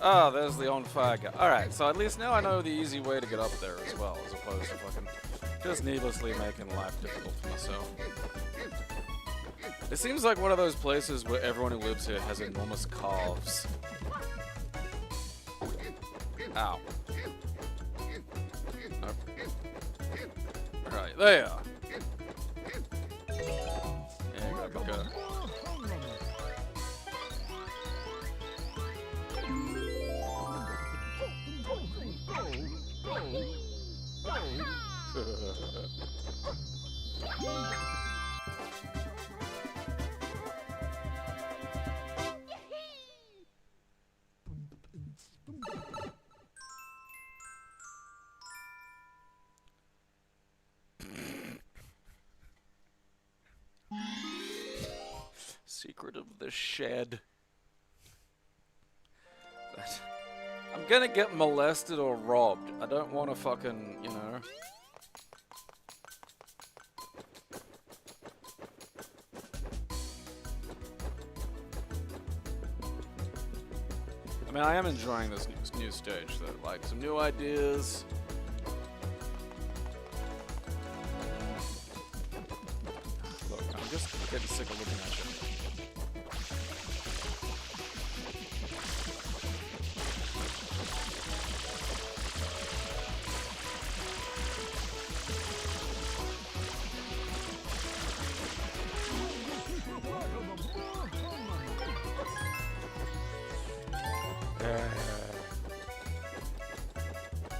Ah, there's the on fire guy. Alright, so at least now I know the easy way to get up there as well, as opposed to fucking just needlessly making life difficult for myself. It seems like one of those places where everyone who lives here has enormous calves. Ow. Right, there. Yeah, go. Secret of the shed. gonna get molested or robbed. I don't want to fucking, you know. I mean, I am enjoying this new stage, though. Like, some new ideas. Look, I'm just getting sick of looking at you.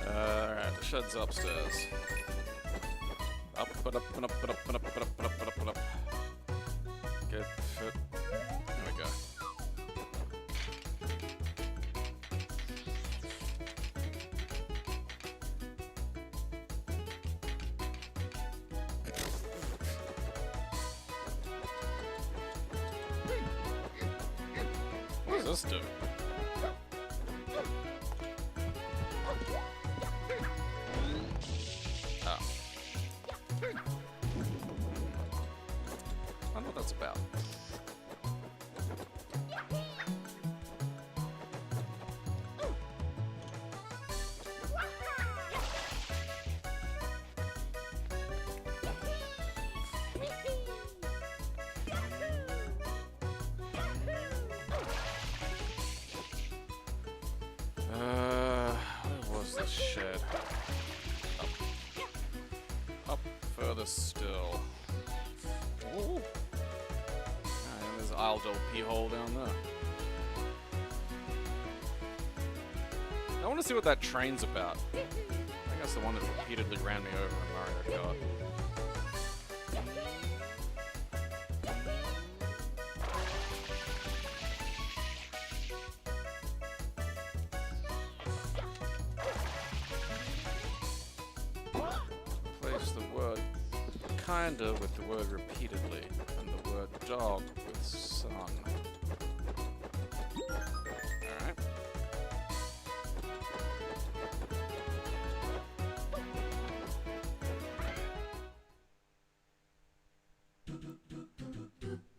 Alright, the shed's upstairs. Up and up and up and up and up and up and up and up and up. Get fit. There we go. What does this do? I know what that's about. Where was this shed? Up further still. Ooh. And there's Isle P hole down there. I want to see what that train's about. I think that's the one that repeatedly ran me over in Mario Kart. Replace the word kinda with the word repeatedly, and the word dog with son. Alright.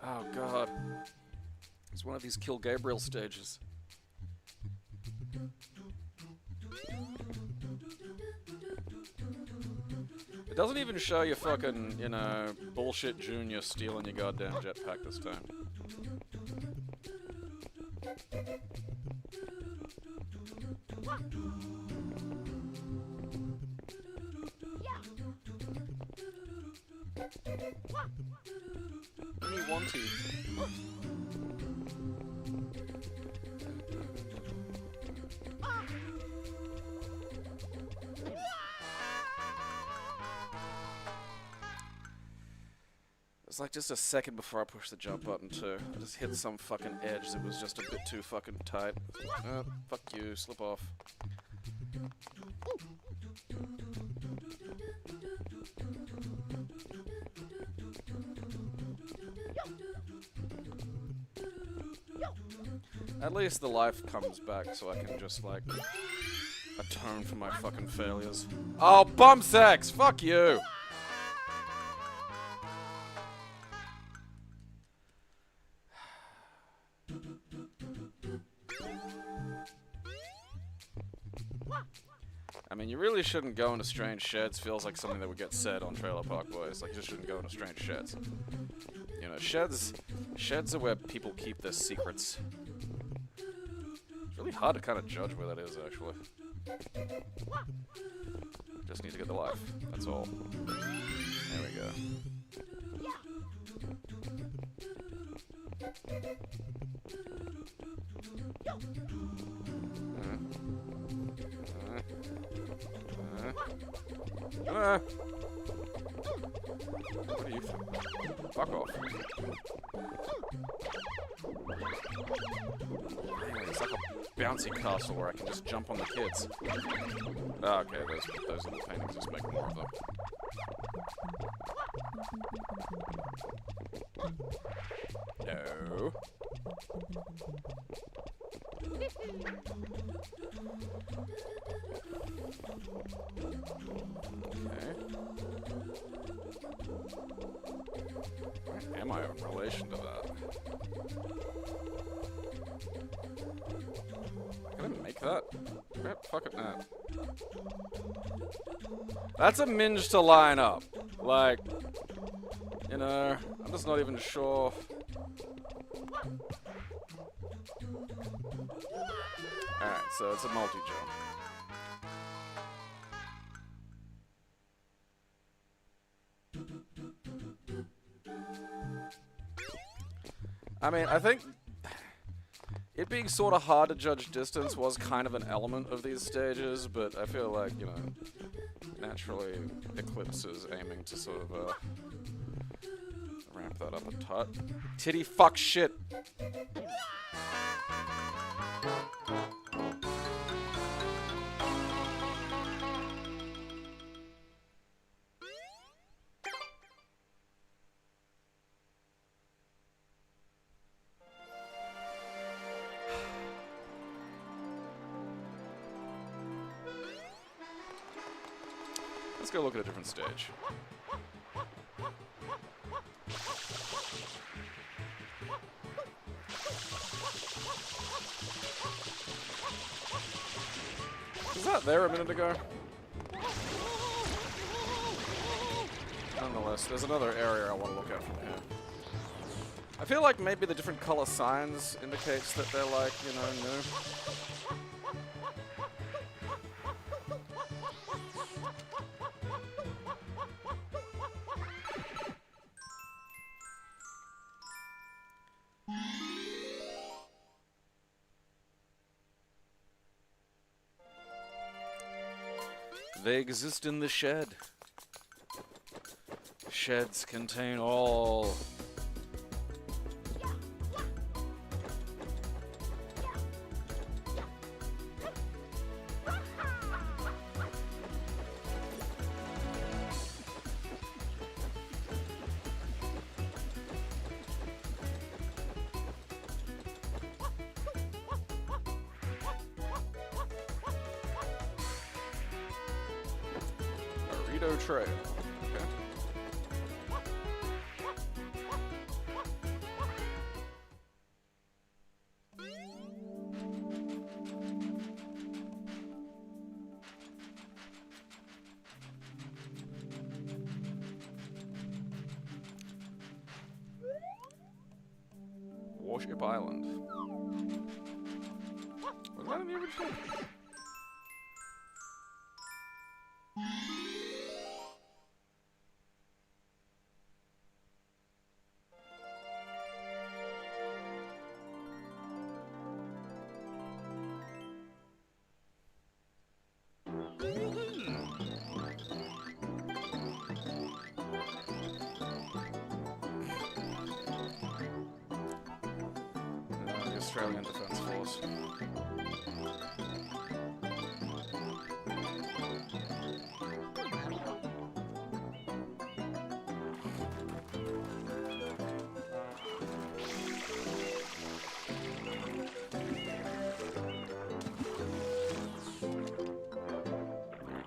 Oh god. It's one of these Kill Gabriel stages. It doesn't even show you fucking, you know, bullshit junior stealing your goddamn jetpack this time. Only wanty. It's like just a second before I pushed the jump button too. I just hit some fucking edge that was just a bit too fucking tight. Fuck you, slip off. At least the life comes back so I can just like atone for my fucking failures. Oh, bum sex! Fuck you! I mean, you really shouldn't go into strange sheds. Feels like something that would get said on Trailer Park Boys. Like, you just shouldn't go into strange sheds. You know, sheds are where people keep their secrets. It's really hard to kind of judge where that is, actually. Just need to get the life. That's all. There we go. What do you think? Fuck off. Anyway, it's like a bouncy castle where I can just jump on the kids. Ah, okay, those little paintings just make more of them. No. Okay. Where am I in relation to that? Can I make that? Fuck it, man. That's a minge to line up. Like, you know, I'm just not even sure. Alright, so it's a multi-jump. I mean, I think it being sort of hard to judge distance was kind of an element of these stages, but I feel like, you know, naturally Eclipse is aiming to sort of ramp that up a tut. Titty fuck shit! Let's go look at a different stage. Was that there a minute ago? Nonetheless, there's another area I want to look at from here. I feel like maybe the different color signs indicates that they're like, you know, new. They exist in the shed. Sheds contain all. Trail. Okay. Warship Island. Was that in the original? Australian Defence Force.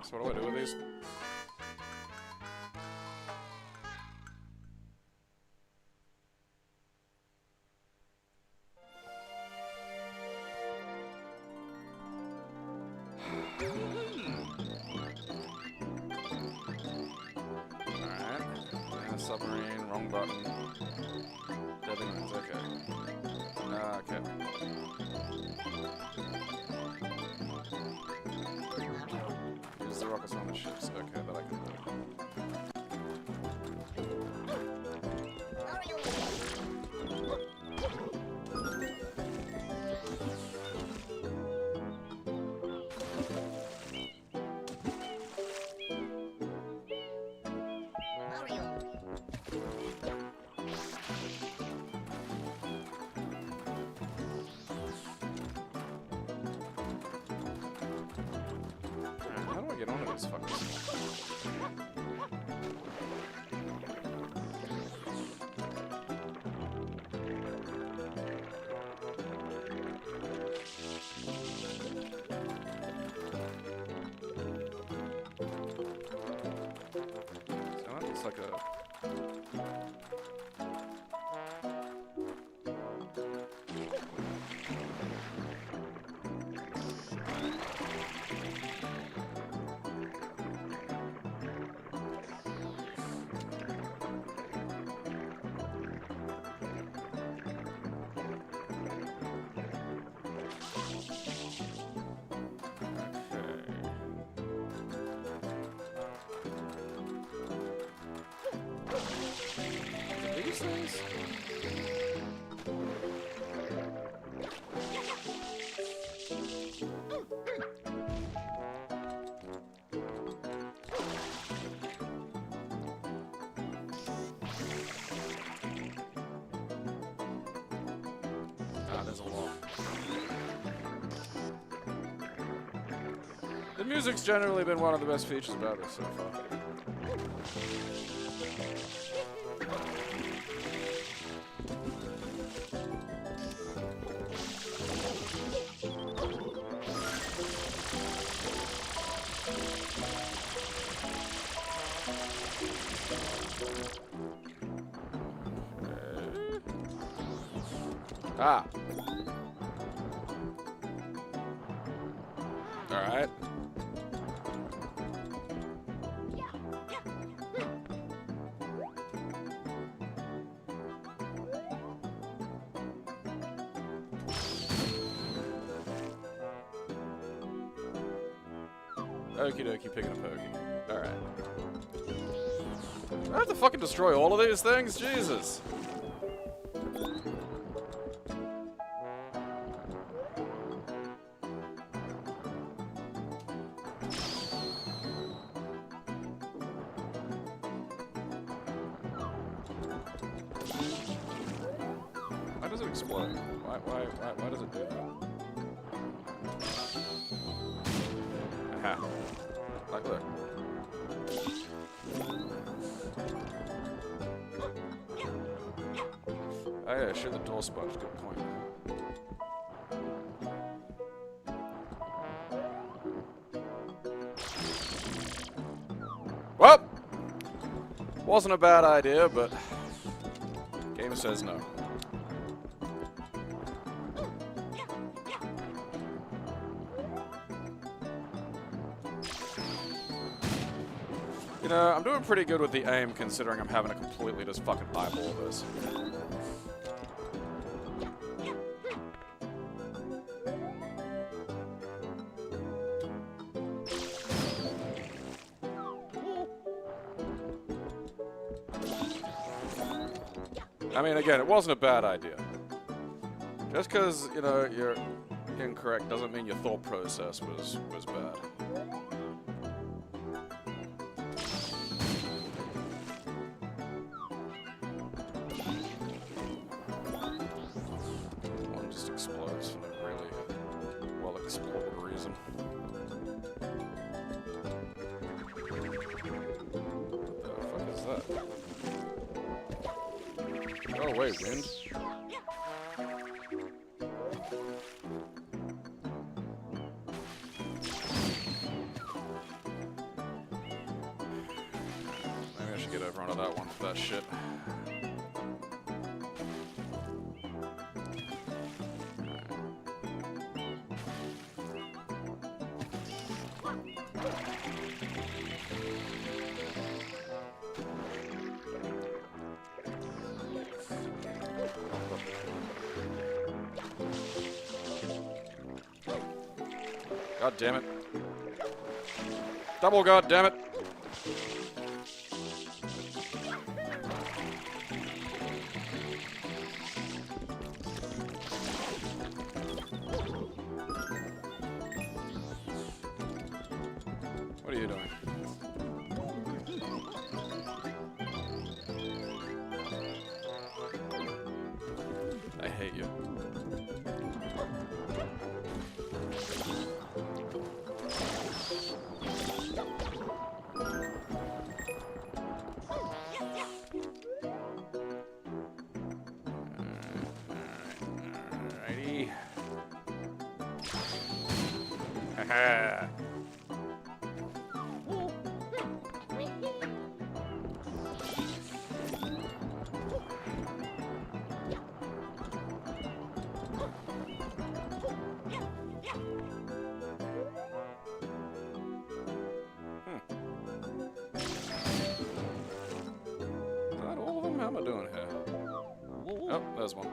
So what do I do with these? Submarine, wrong button. Deadly wounds, okay. Okay. Use the rockets on the ships, okay, that I can do. Get on to these fuckers. It's like a... These things? Ah, there's a lot. The music's generally been one of the best features about this so far. Ah. All right. Okie dokie, picking a pokey. Alright. I have to fucking destroy all of these things? Jesus. Why does it explode? Why does it do that? Aha. Like, look. Oh yeah, shoot the door sponge, good point. Well! Wasn't a bad idea, but... game says no. You know, I'm doing pretty good with the aim considering I'm having to completely just fucking eyeball this. I mean, again, it wasn't a bad idea. Just because, you know, you're incorrect doesn't mean your thought process was bad. One just explodes for no really well-explored reason. What the fuck is that? Go away, wind. Maybe I should get over onto that one for that shit. God damn it. Double god damn it. What are you doing? I hate you. Alrighty. Haha. What am I doing here? Oh, there's one.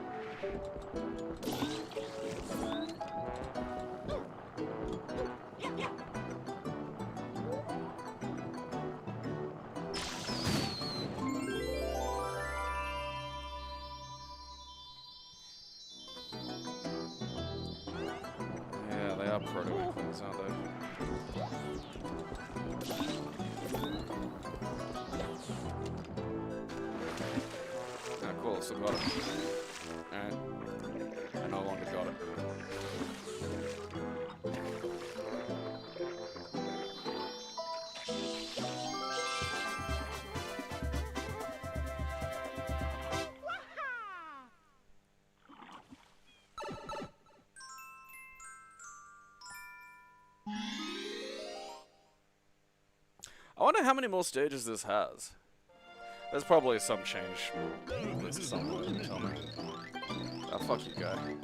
Yeah, they are proto things, aren't they? Ah, cool, so got it. Alright. I no longer got it. I wonder how many more stages this has. There's probably some change. At least somewhere, tell me. Ah, fuck you, guy.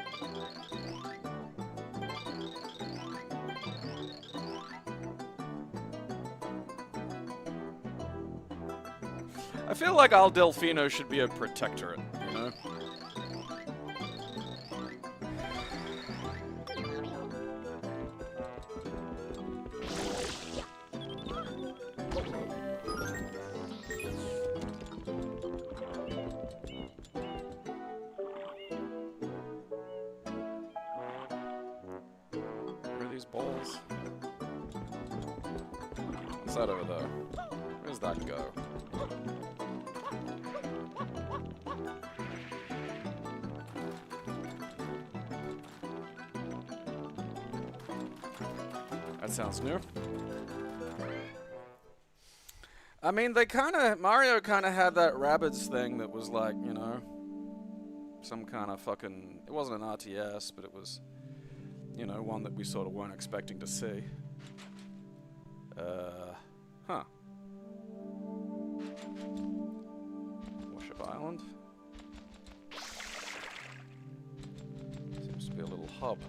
I feel like Al Delfino should be a protectorate, you know? Where are these balls? What's that over there? Where does that go? That sounds new. I mean, Mario kinda had that Rabbids thing that was like, you know, some kind of fucking, it wasn't an RTS, but it was, you know, one that we sort of weren't expecting to see. Huh. Worship Island? Seems to be a little hub.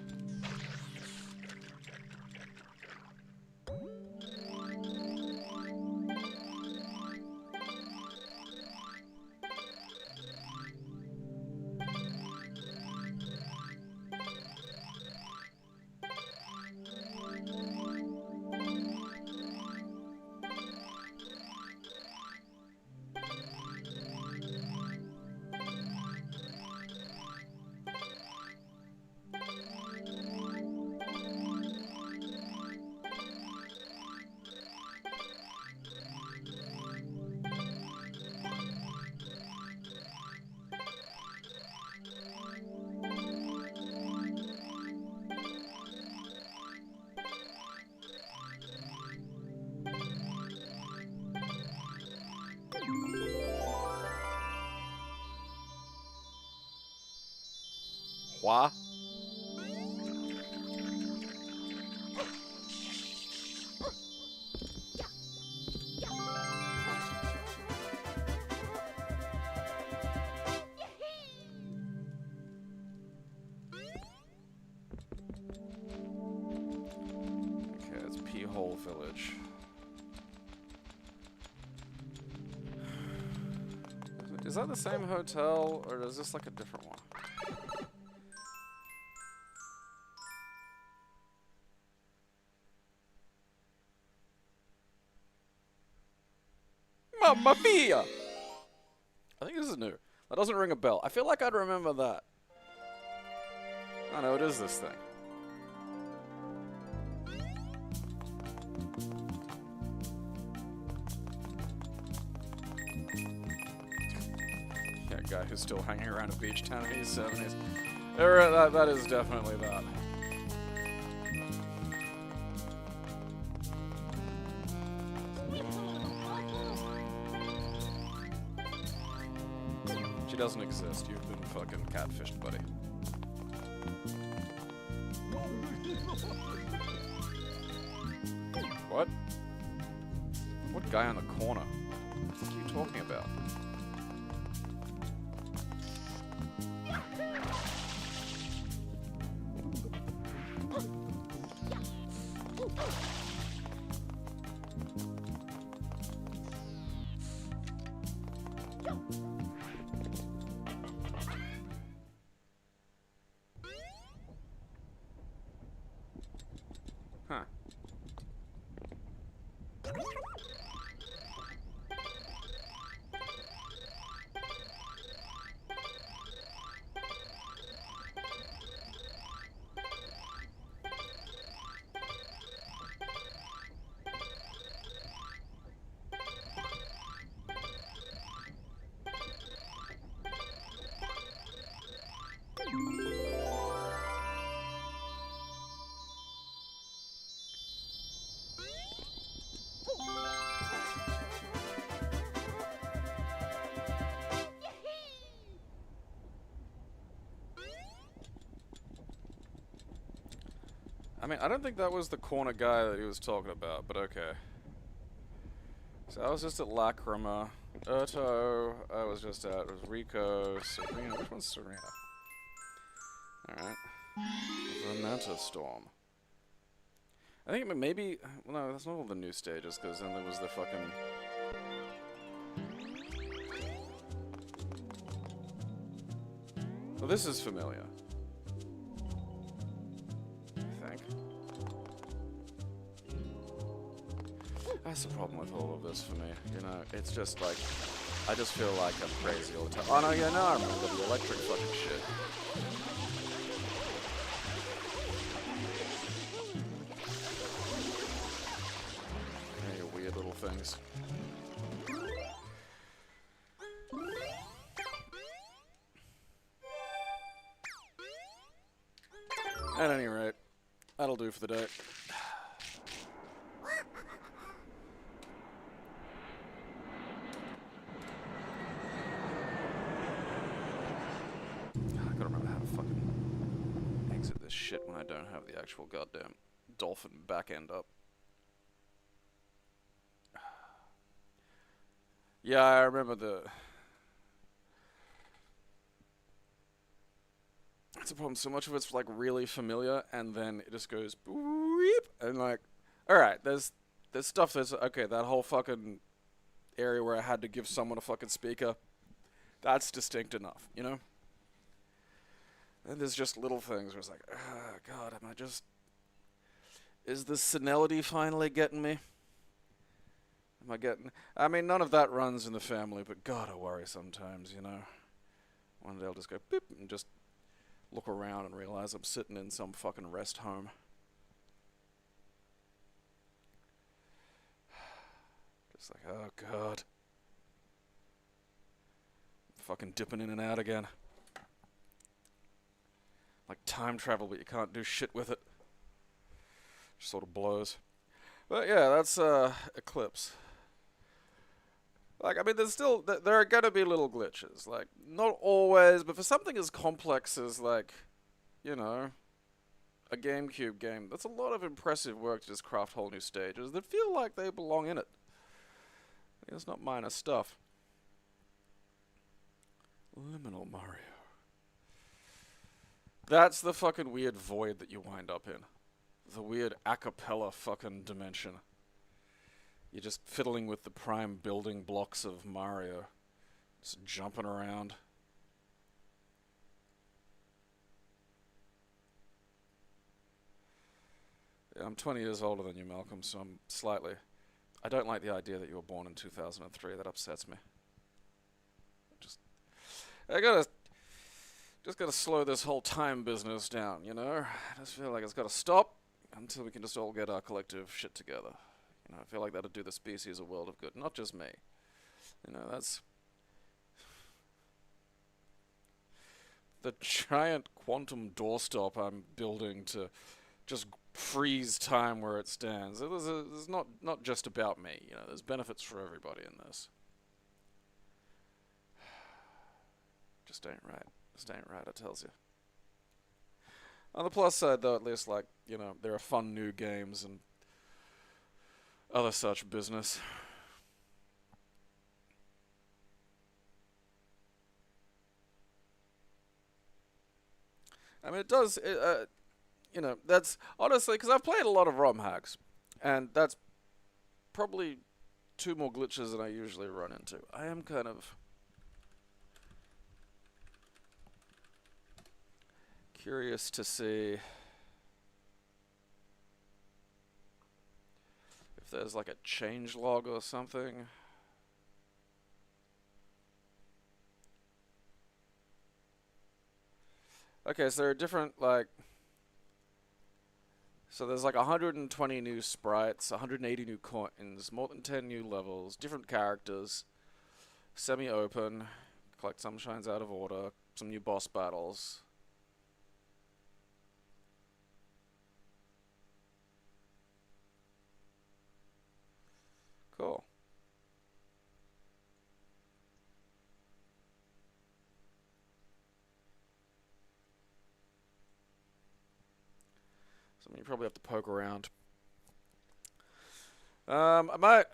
Why? Okay, it's P-Hole Village. Is that the same hotel, or is this like a different one? Mamma mia! I think this is new. That doesn't ring a bell. I feel like I'd remember that. Oh no, it is this thing. Yeah, guy who's still hanging around a beach town in his 70s. That is definitely that. She doesn't exist. You've been fucking catfished, buddy. What? What guy on the corner? What are you talking about? Huh. I mean, I don't think that was the corner guy that he was talking about, but okay. So I was just at Lacrima, Urto, I was just at, it was Rico, Serena, which one's Serena? Alright. Venanta Storm. I think maybe, well, no, that's not all the new stages, because then there was the fucking... Well, this is familiar. I think. That's the problem with all of this for me, you know, it's just like, I just feel like I'm crazy all the time. Oh no, yeah, no, I remember the electric fucking shit. Yeah, your weird little things. At any rate, that'll do for the day. I gotta remember how to fucking exit this shit when I don't have the actual goddamn Dolphin back end up. Yeah, I remember the... That's the problem, so much of it's like really familiar, and then it just goes beep, and like, alright, there's stuff that's, okay, that whole fucking area where I had to give someone a fucking speaker, that's distinct enough, you know? And there's just little things where it's like, oh god, am I just... Is the senility finally getting me? Am I getting... I mean, none of that runs in the family, but god, I worry sometimes, you know? One day I'll just go beep, and just look around and realize I'm sitting in some fucking rest home. Just like, oh god. Fucking dipping in and out again. Like time travel, but you can't do shit with it. Just sort of blows. But yeah, that's Eclipse. Like, I mean, there are gonna be little glitches. Like, not always, but for something as complex as, like, you know, a Gamecube game, that's a lot of impressive work to just craft whole new stages that feel like they belong in it. It's not minor stuff. Liminal Mario. That's the fucking weird void that you wind up in. The weird a cappella fucking dimension. You're just fiddling with the prime building blocks of Mario. Just jumping around. Yeah, I'm 20 years older than you, Malcolm, so I'm slightly... I don't like the idea that you were born in 2003. That upsets me. Just gotta slow this whole time business down, you know? I just feel like it's gotta stop until we can just all get our collective shit together. You know, I feel like that'll do the species a world of good, not just me. You know, that's... The giant quantum doorstop I'm building to just freeze time where it stands. It's not just about me, you know, there's benefits for everybody in this. Just ain't right. Just ain't right, I tells you. On the plus side, though, at least, like, you know, there are fun new games and other such business. I mean, it does, you know, that's, honestly, because I've played a lot of romhacks, and that's probably 2 more glitches than I usually run into. I am kind of curious to see if there's like a change log or something. Okay, so there are different, like, so there's like 120 new sprites, 180 new coins, more than 10 new levels, different characters, semi-open, collect some shines out of order, some new boss battles. Cool. You probably have to poke around. I might.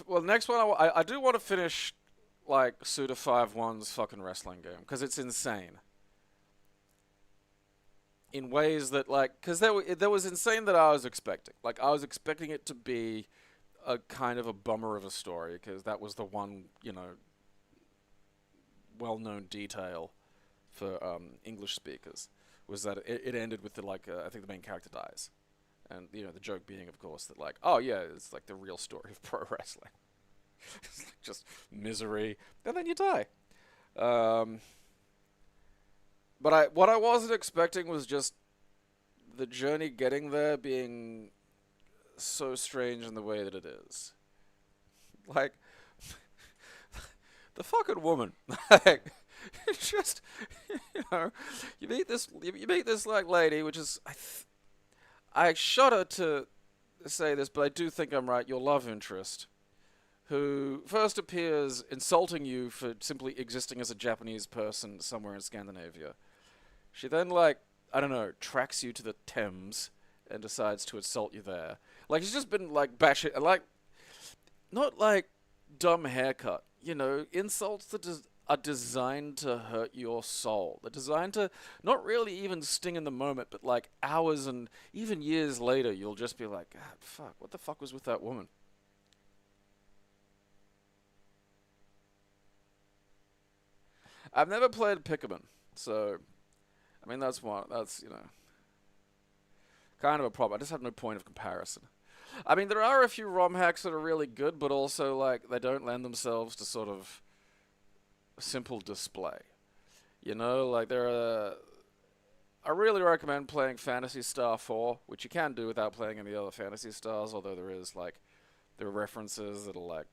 Well, next one I do want to finish like Suda 5-1's fucking wrestling game because it's insane. In ways that like, because there was insane that I was expecting. Like I was expecting it to be a kind of a bummer of a story because that was the one well-known detail for English speakers was that it ended with the I think the main character dies. And, the joke being, of course, that, like, oh, yeah, it's, like, the real story of pro wrestling. It's like just misery, and then you die. But what I wasn't expecting was just the journey getting there being so strange in the way that it is. Like, the fucking woman. Like, just, you meet this, like, lady, which is... I shudder to say this, but I do think I'm right. Your love interest, who first appears insulting you for simply existing as a Japanese person somewhere in Scandinavia. She then, like, I don't know, tracks you to the Thames and decides to assault you there. Like, she's just been, like, batshit, like, not like dumb haircut. Insults that are designed to hurt your soul. They're designed to not really even sting in the moment, but like hours and even years later, you'll just be like, God, fuck, what the fuck was with that woman? I've never played Pikmin, so, I mean, that's kind of a problem. I just have no point of comparison. I mean, there are a few ROM hacks that are really good, but also, like, they don't lend themselves to sort of simple display. Like I really recommend playing Phantasy Star 4, which you can do without playing any other Phantasy Stars, although there are references that are like,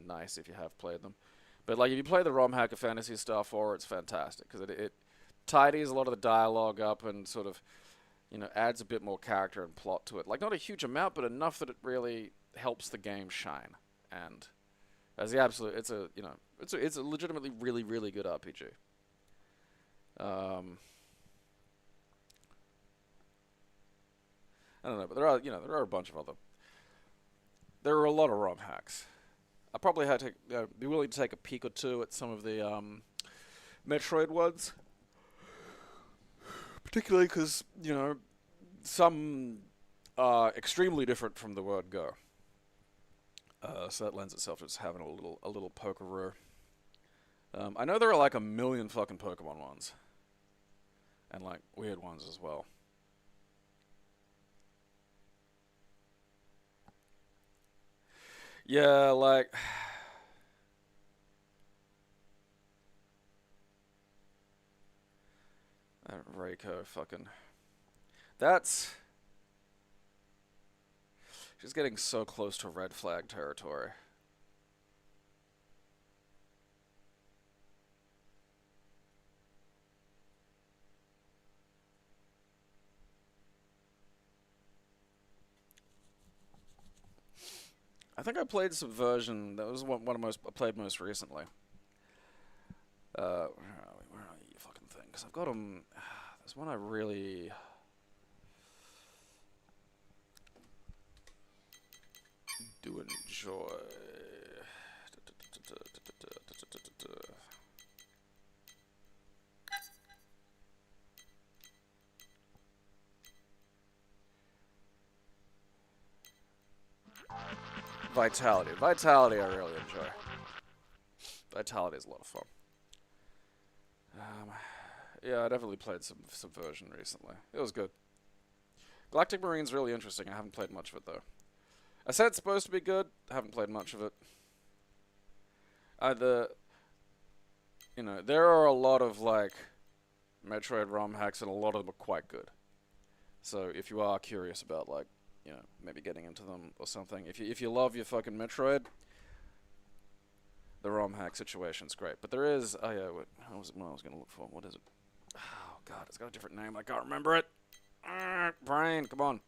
nice if you have played them. But like if you play the ROM hack of Phantasy Star 4, it's fantastic because it tidies a lot of the dialogue up and sort of, adds a bit more character and plot to it. Like not a huge amount, but enough that it really helps the game shine. And as the absolute, it's a legitimately really, really good RPG. I don't know, but there are a bunch of other. There are a lot of ROM hacks. I probably had to be willing to take a peek or two at some of the Metroid ones, particularly because some are extremely different from the word go. So that lends itself to just having a little pokeroo. I know there are like a million fucking Pokemon ones. And like weird ones as well. Yeah, like... Reiko fucking... That's... She's getting so close to red flag territory. I think I played Subversion. That was one of I played most recently. Where are you fucking thing? Because I've got them. There's one I really do enjoy. Vitality. Vitality I really enjoy. Vitality is a lot of fun. Yeah, I definitely played some Subversion recently. It was good. Galactic Marine's really interesting. I haven't played much of it, though. I said it's supposed to be good. I haven't played much of it. There are a lot of like Metroid ROM hacks, and a lot of them are quite good. So if you are curious about like, maybe getting into them or something, if you love your fucking Metroid, the ROM hack situation's great. But there is, what was I was gonna look for? What is it? Oh god, it's got a different name. I can't remember it. Brain, come on.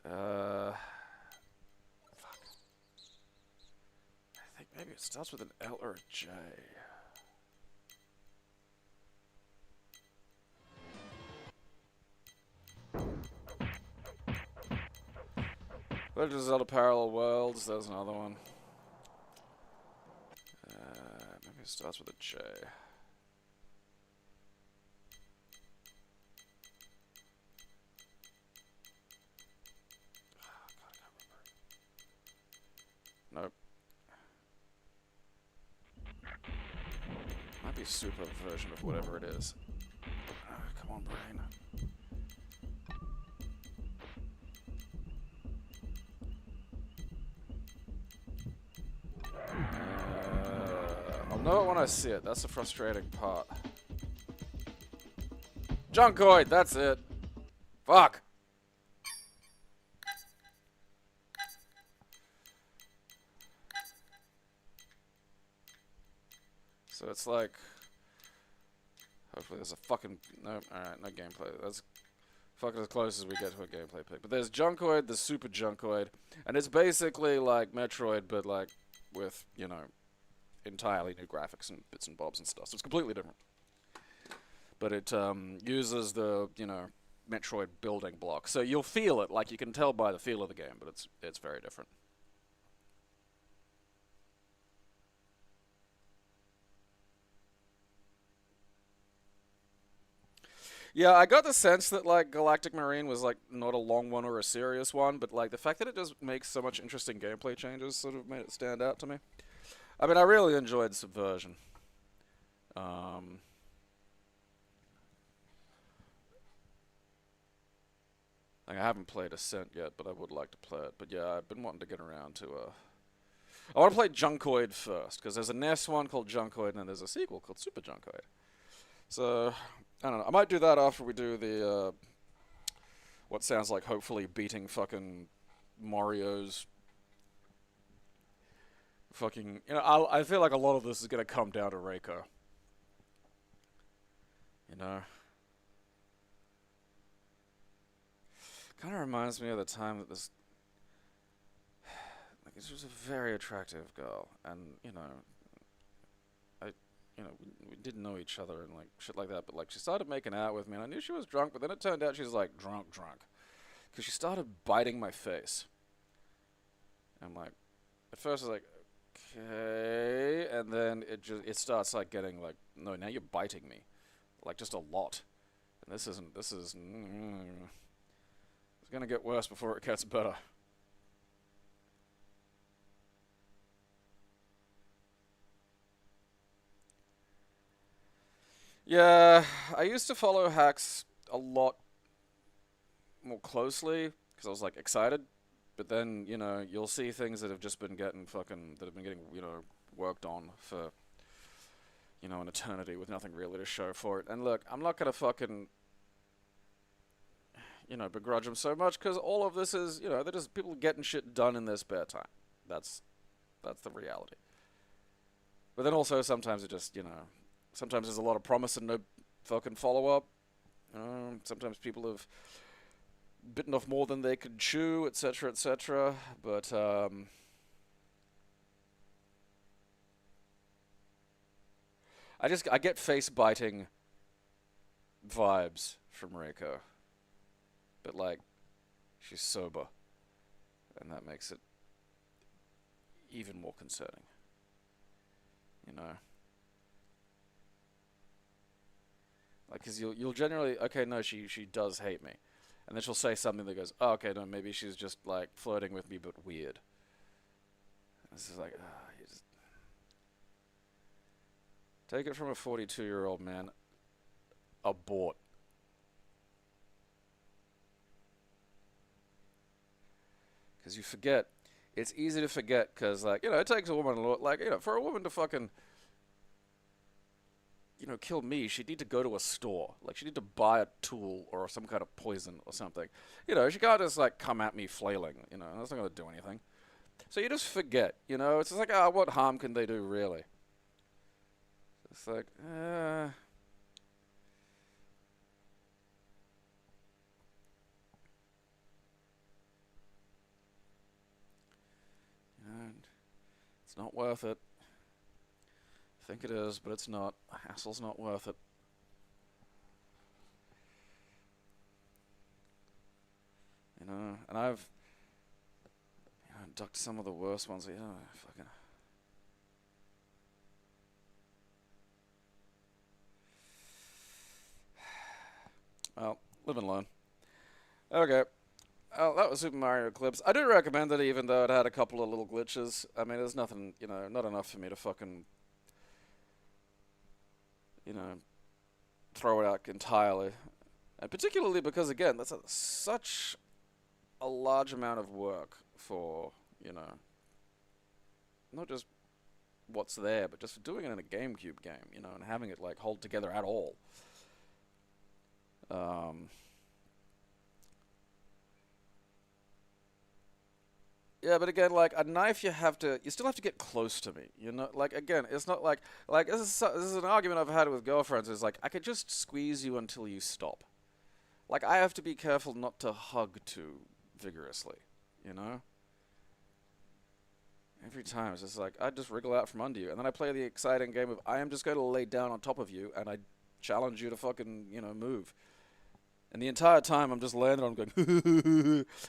Fuck. I think maybe it starts with an L or a J. Legend of Zelda Parallel Worlds, there's another one. Maybe it starts with a J. Oh, God, I can't remember. Nope. Might be super version of whatever it is. Come on, brain. I'll know it when I see it. That's the frustrating part. Junkoid, that's it. Fuck. So it's like, hopefully there's a fucking, no, alright, no gameplay. That's fucking as close as we get to a gameplay pick. But there's Junkoid, the Super Junkoid, and it's basically like Metroid, but like with, entirely new graphics and bits and bobs and stuff. So it's completely different. But it uses the, Metroid building block. So you'll feel it, like you can tell by the feel of the game, but it's very different. Yeah, I got the sense that, like, Galactic Marine was, like, not a long one or a serious one, but, like, the fact that it just makes so much interesting gameplay changes sort of made it stand out to me. I mean, I really enjoyed Subversion. Like, I haven't played Ascent yet, but I would like to play it. But yeah, I've been wanting to get around to, I want to play Junkoid first, because there's a NES one called Junkoid, and then there's a sequel called Super Junkoid. So, I don't know. I might do that after we do the, what sounds like hopefully beating fucking Mario's fucking, I feel like a lot of this is going to come down to Reiko. Kind of reminds me of the time that this, like, this was a very attractive girl, and, we didn't know each other and, like, shit like that, but, like, she started making out with me, and I knew she was drunk, but then it turned out she was, like, drunk. Because she started biting my face. And, like, at first I was like, okay, and then it starts, like, getting, like, no, now you're biting me. Like, just a lot. And this is, it's gonna get worse before it gets better. Yeah, I used to follow hacks a lot more closely because I was like excited, but then you'll see things that have just been getting worked on for an eternity with nothing really to show for it. And look, I'm not gonna fucking begrudge them so much because all of this is they're just people getting shit done in their spare time. That's the reality. But then also sometimes it just sometimes there's a lot of promise and no fucking follow-up. Sometimes people have bitten off more than they could chew, etc., etc. But, I get face-biting vibes from Reiko. But, like, she's sober. And that makes it even more concerning. Like, because you'll generally, okay, no, she does hate me. And then she'll say something that goes, oh, okay, no, maybe she's just, like, flirting with me, but weird. And this is like, you just... Take it from a 42-year-old man. Abort. because you forget. It's easy to forget because, like, it takes a woman, like, for a woman to fucking, kill me, she'd need to go to a store. Like, she'd need to buy a tool or some kind of poison or something. She can't just, like, come at me flailing, that's not going to do anything. So you just forget, it's just like, what harm can they do, really? It's like, it's not worth it. I think it is, but it's not. Hassle's not worth it. And I've ducked some of the worst ones. Fucking. Well, live and learn. Okay. Oh, that was Super Mario Eclipse. I do recommend it, even though it had a couple of little glitches. I mean, there's nothing, not enough for me to fucking, throw it out entirely. And particularly because, again, that's such a large amount of work for, not just what's there, but just for doing it in a Gamecube game, and having it, like, hold together at all. Yeah, but again, like, a knife, you still have to get close to me, Like, again, it's not like, this is an argument I've had with girlfriends, is like, I could just squeeze you until you stop. Like, I have to be careful not to hug too vigorously, Every time, it's just like, I just wriggle out from under you, and then I play the exciting game of, I am just going to lay down on top of you, and I challenge you to fucking, move. And the entire time, I'm just landing on going,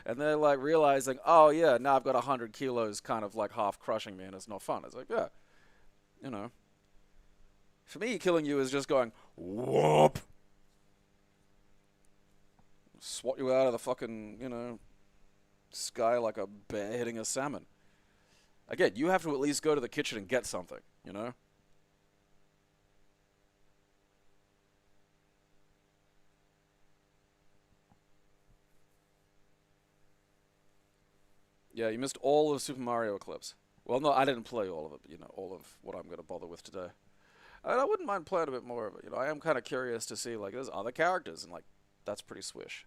and they're like realizing, oh yeah, now I've got 100 kilos kind of like half crushing me, and it's not fun. It's like, yeah, For me, killing you is just going, whoop. Swat you out of the fucking, sky like a bear hitting a salmon. Again, you have to at least go to the kitchen and get something, Yeah, you missed all of Super Mario Eclipse. Well, no, I didn't play all of it, all of what I'm going to bother with today. And I wouldn't mind playing a bit more of it. I am kind of curious to see, like, there's other characters, and, like, that's pretty swish.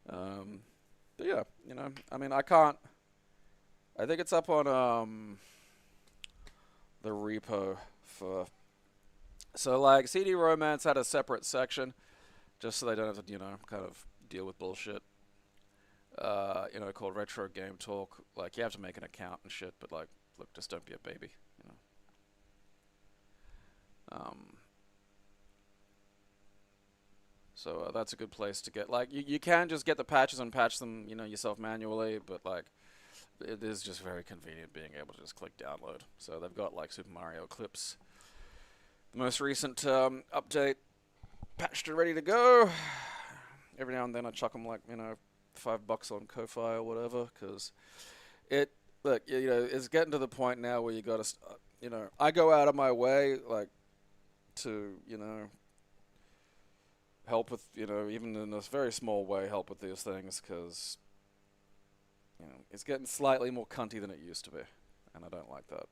But yeah, I mean, I think it's up on, the repo for, so, like, CD Romance had a separate section, just so they don't have to, kind of deal with bullshit. Called Retro Game Talk. Like, you have to make an account and shit, but, like, look, just don't be a baby, So that's a good place to get, like, you can just get the patches and patch them, yourself manually, but, like, it is just very convenient being able to just click download. So they've got, like, Super Mario Eclipse, the most recent update, patched and ready to go. Every now and then I chuck them, like, $5 on Ko-Fi or whatever, because it's getting to the point now where you got to, I go out of my way, like, to, help with, even in a very small way, help with these things, because, it's getting slightly more cunty than it used to be, and I don't like that.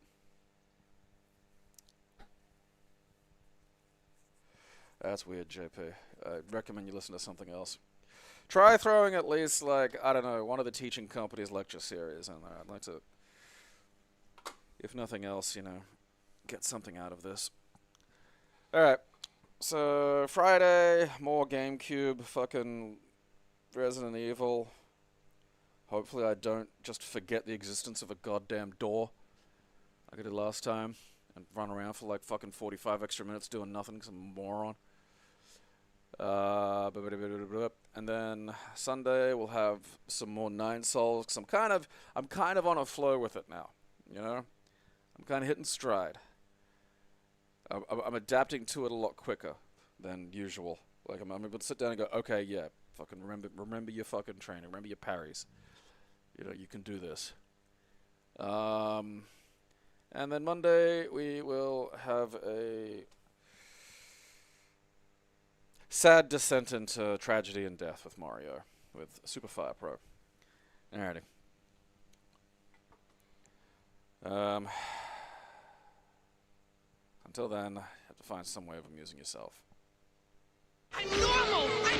That's weird, JP. I recommend you listen to something else. Try throwing at least, like, I don't know, one of the teaching company's lecture series in there. I'd like to, if nothing else, get something out of this. Alright, so Friday, more GameCube, fucking Resident Evil. Hopefully I don't just forget the existence of a goddamn door, like I did last time, and run around for like fucking 45 extra minutes doing nothing because I'm a moron. And then Sunday we'll have some more 9 Souls, because I'm kind of on a flow with it now, I'm kind of hitting stride. I'm adapting to it a lot quicker than usual. Like, I'm able to sit down and go, okay, yeah, fucking remember your fucking training, remember your parries. You can do this. And then Monday we will have a sad descent into tragedy and death with Mario, with Super Fire Pro. Alrighty. Until then, you have to find some way of amusing yourself. I'm normal!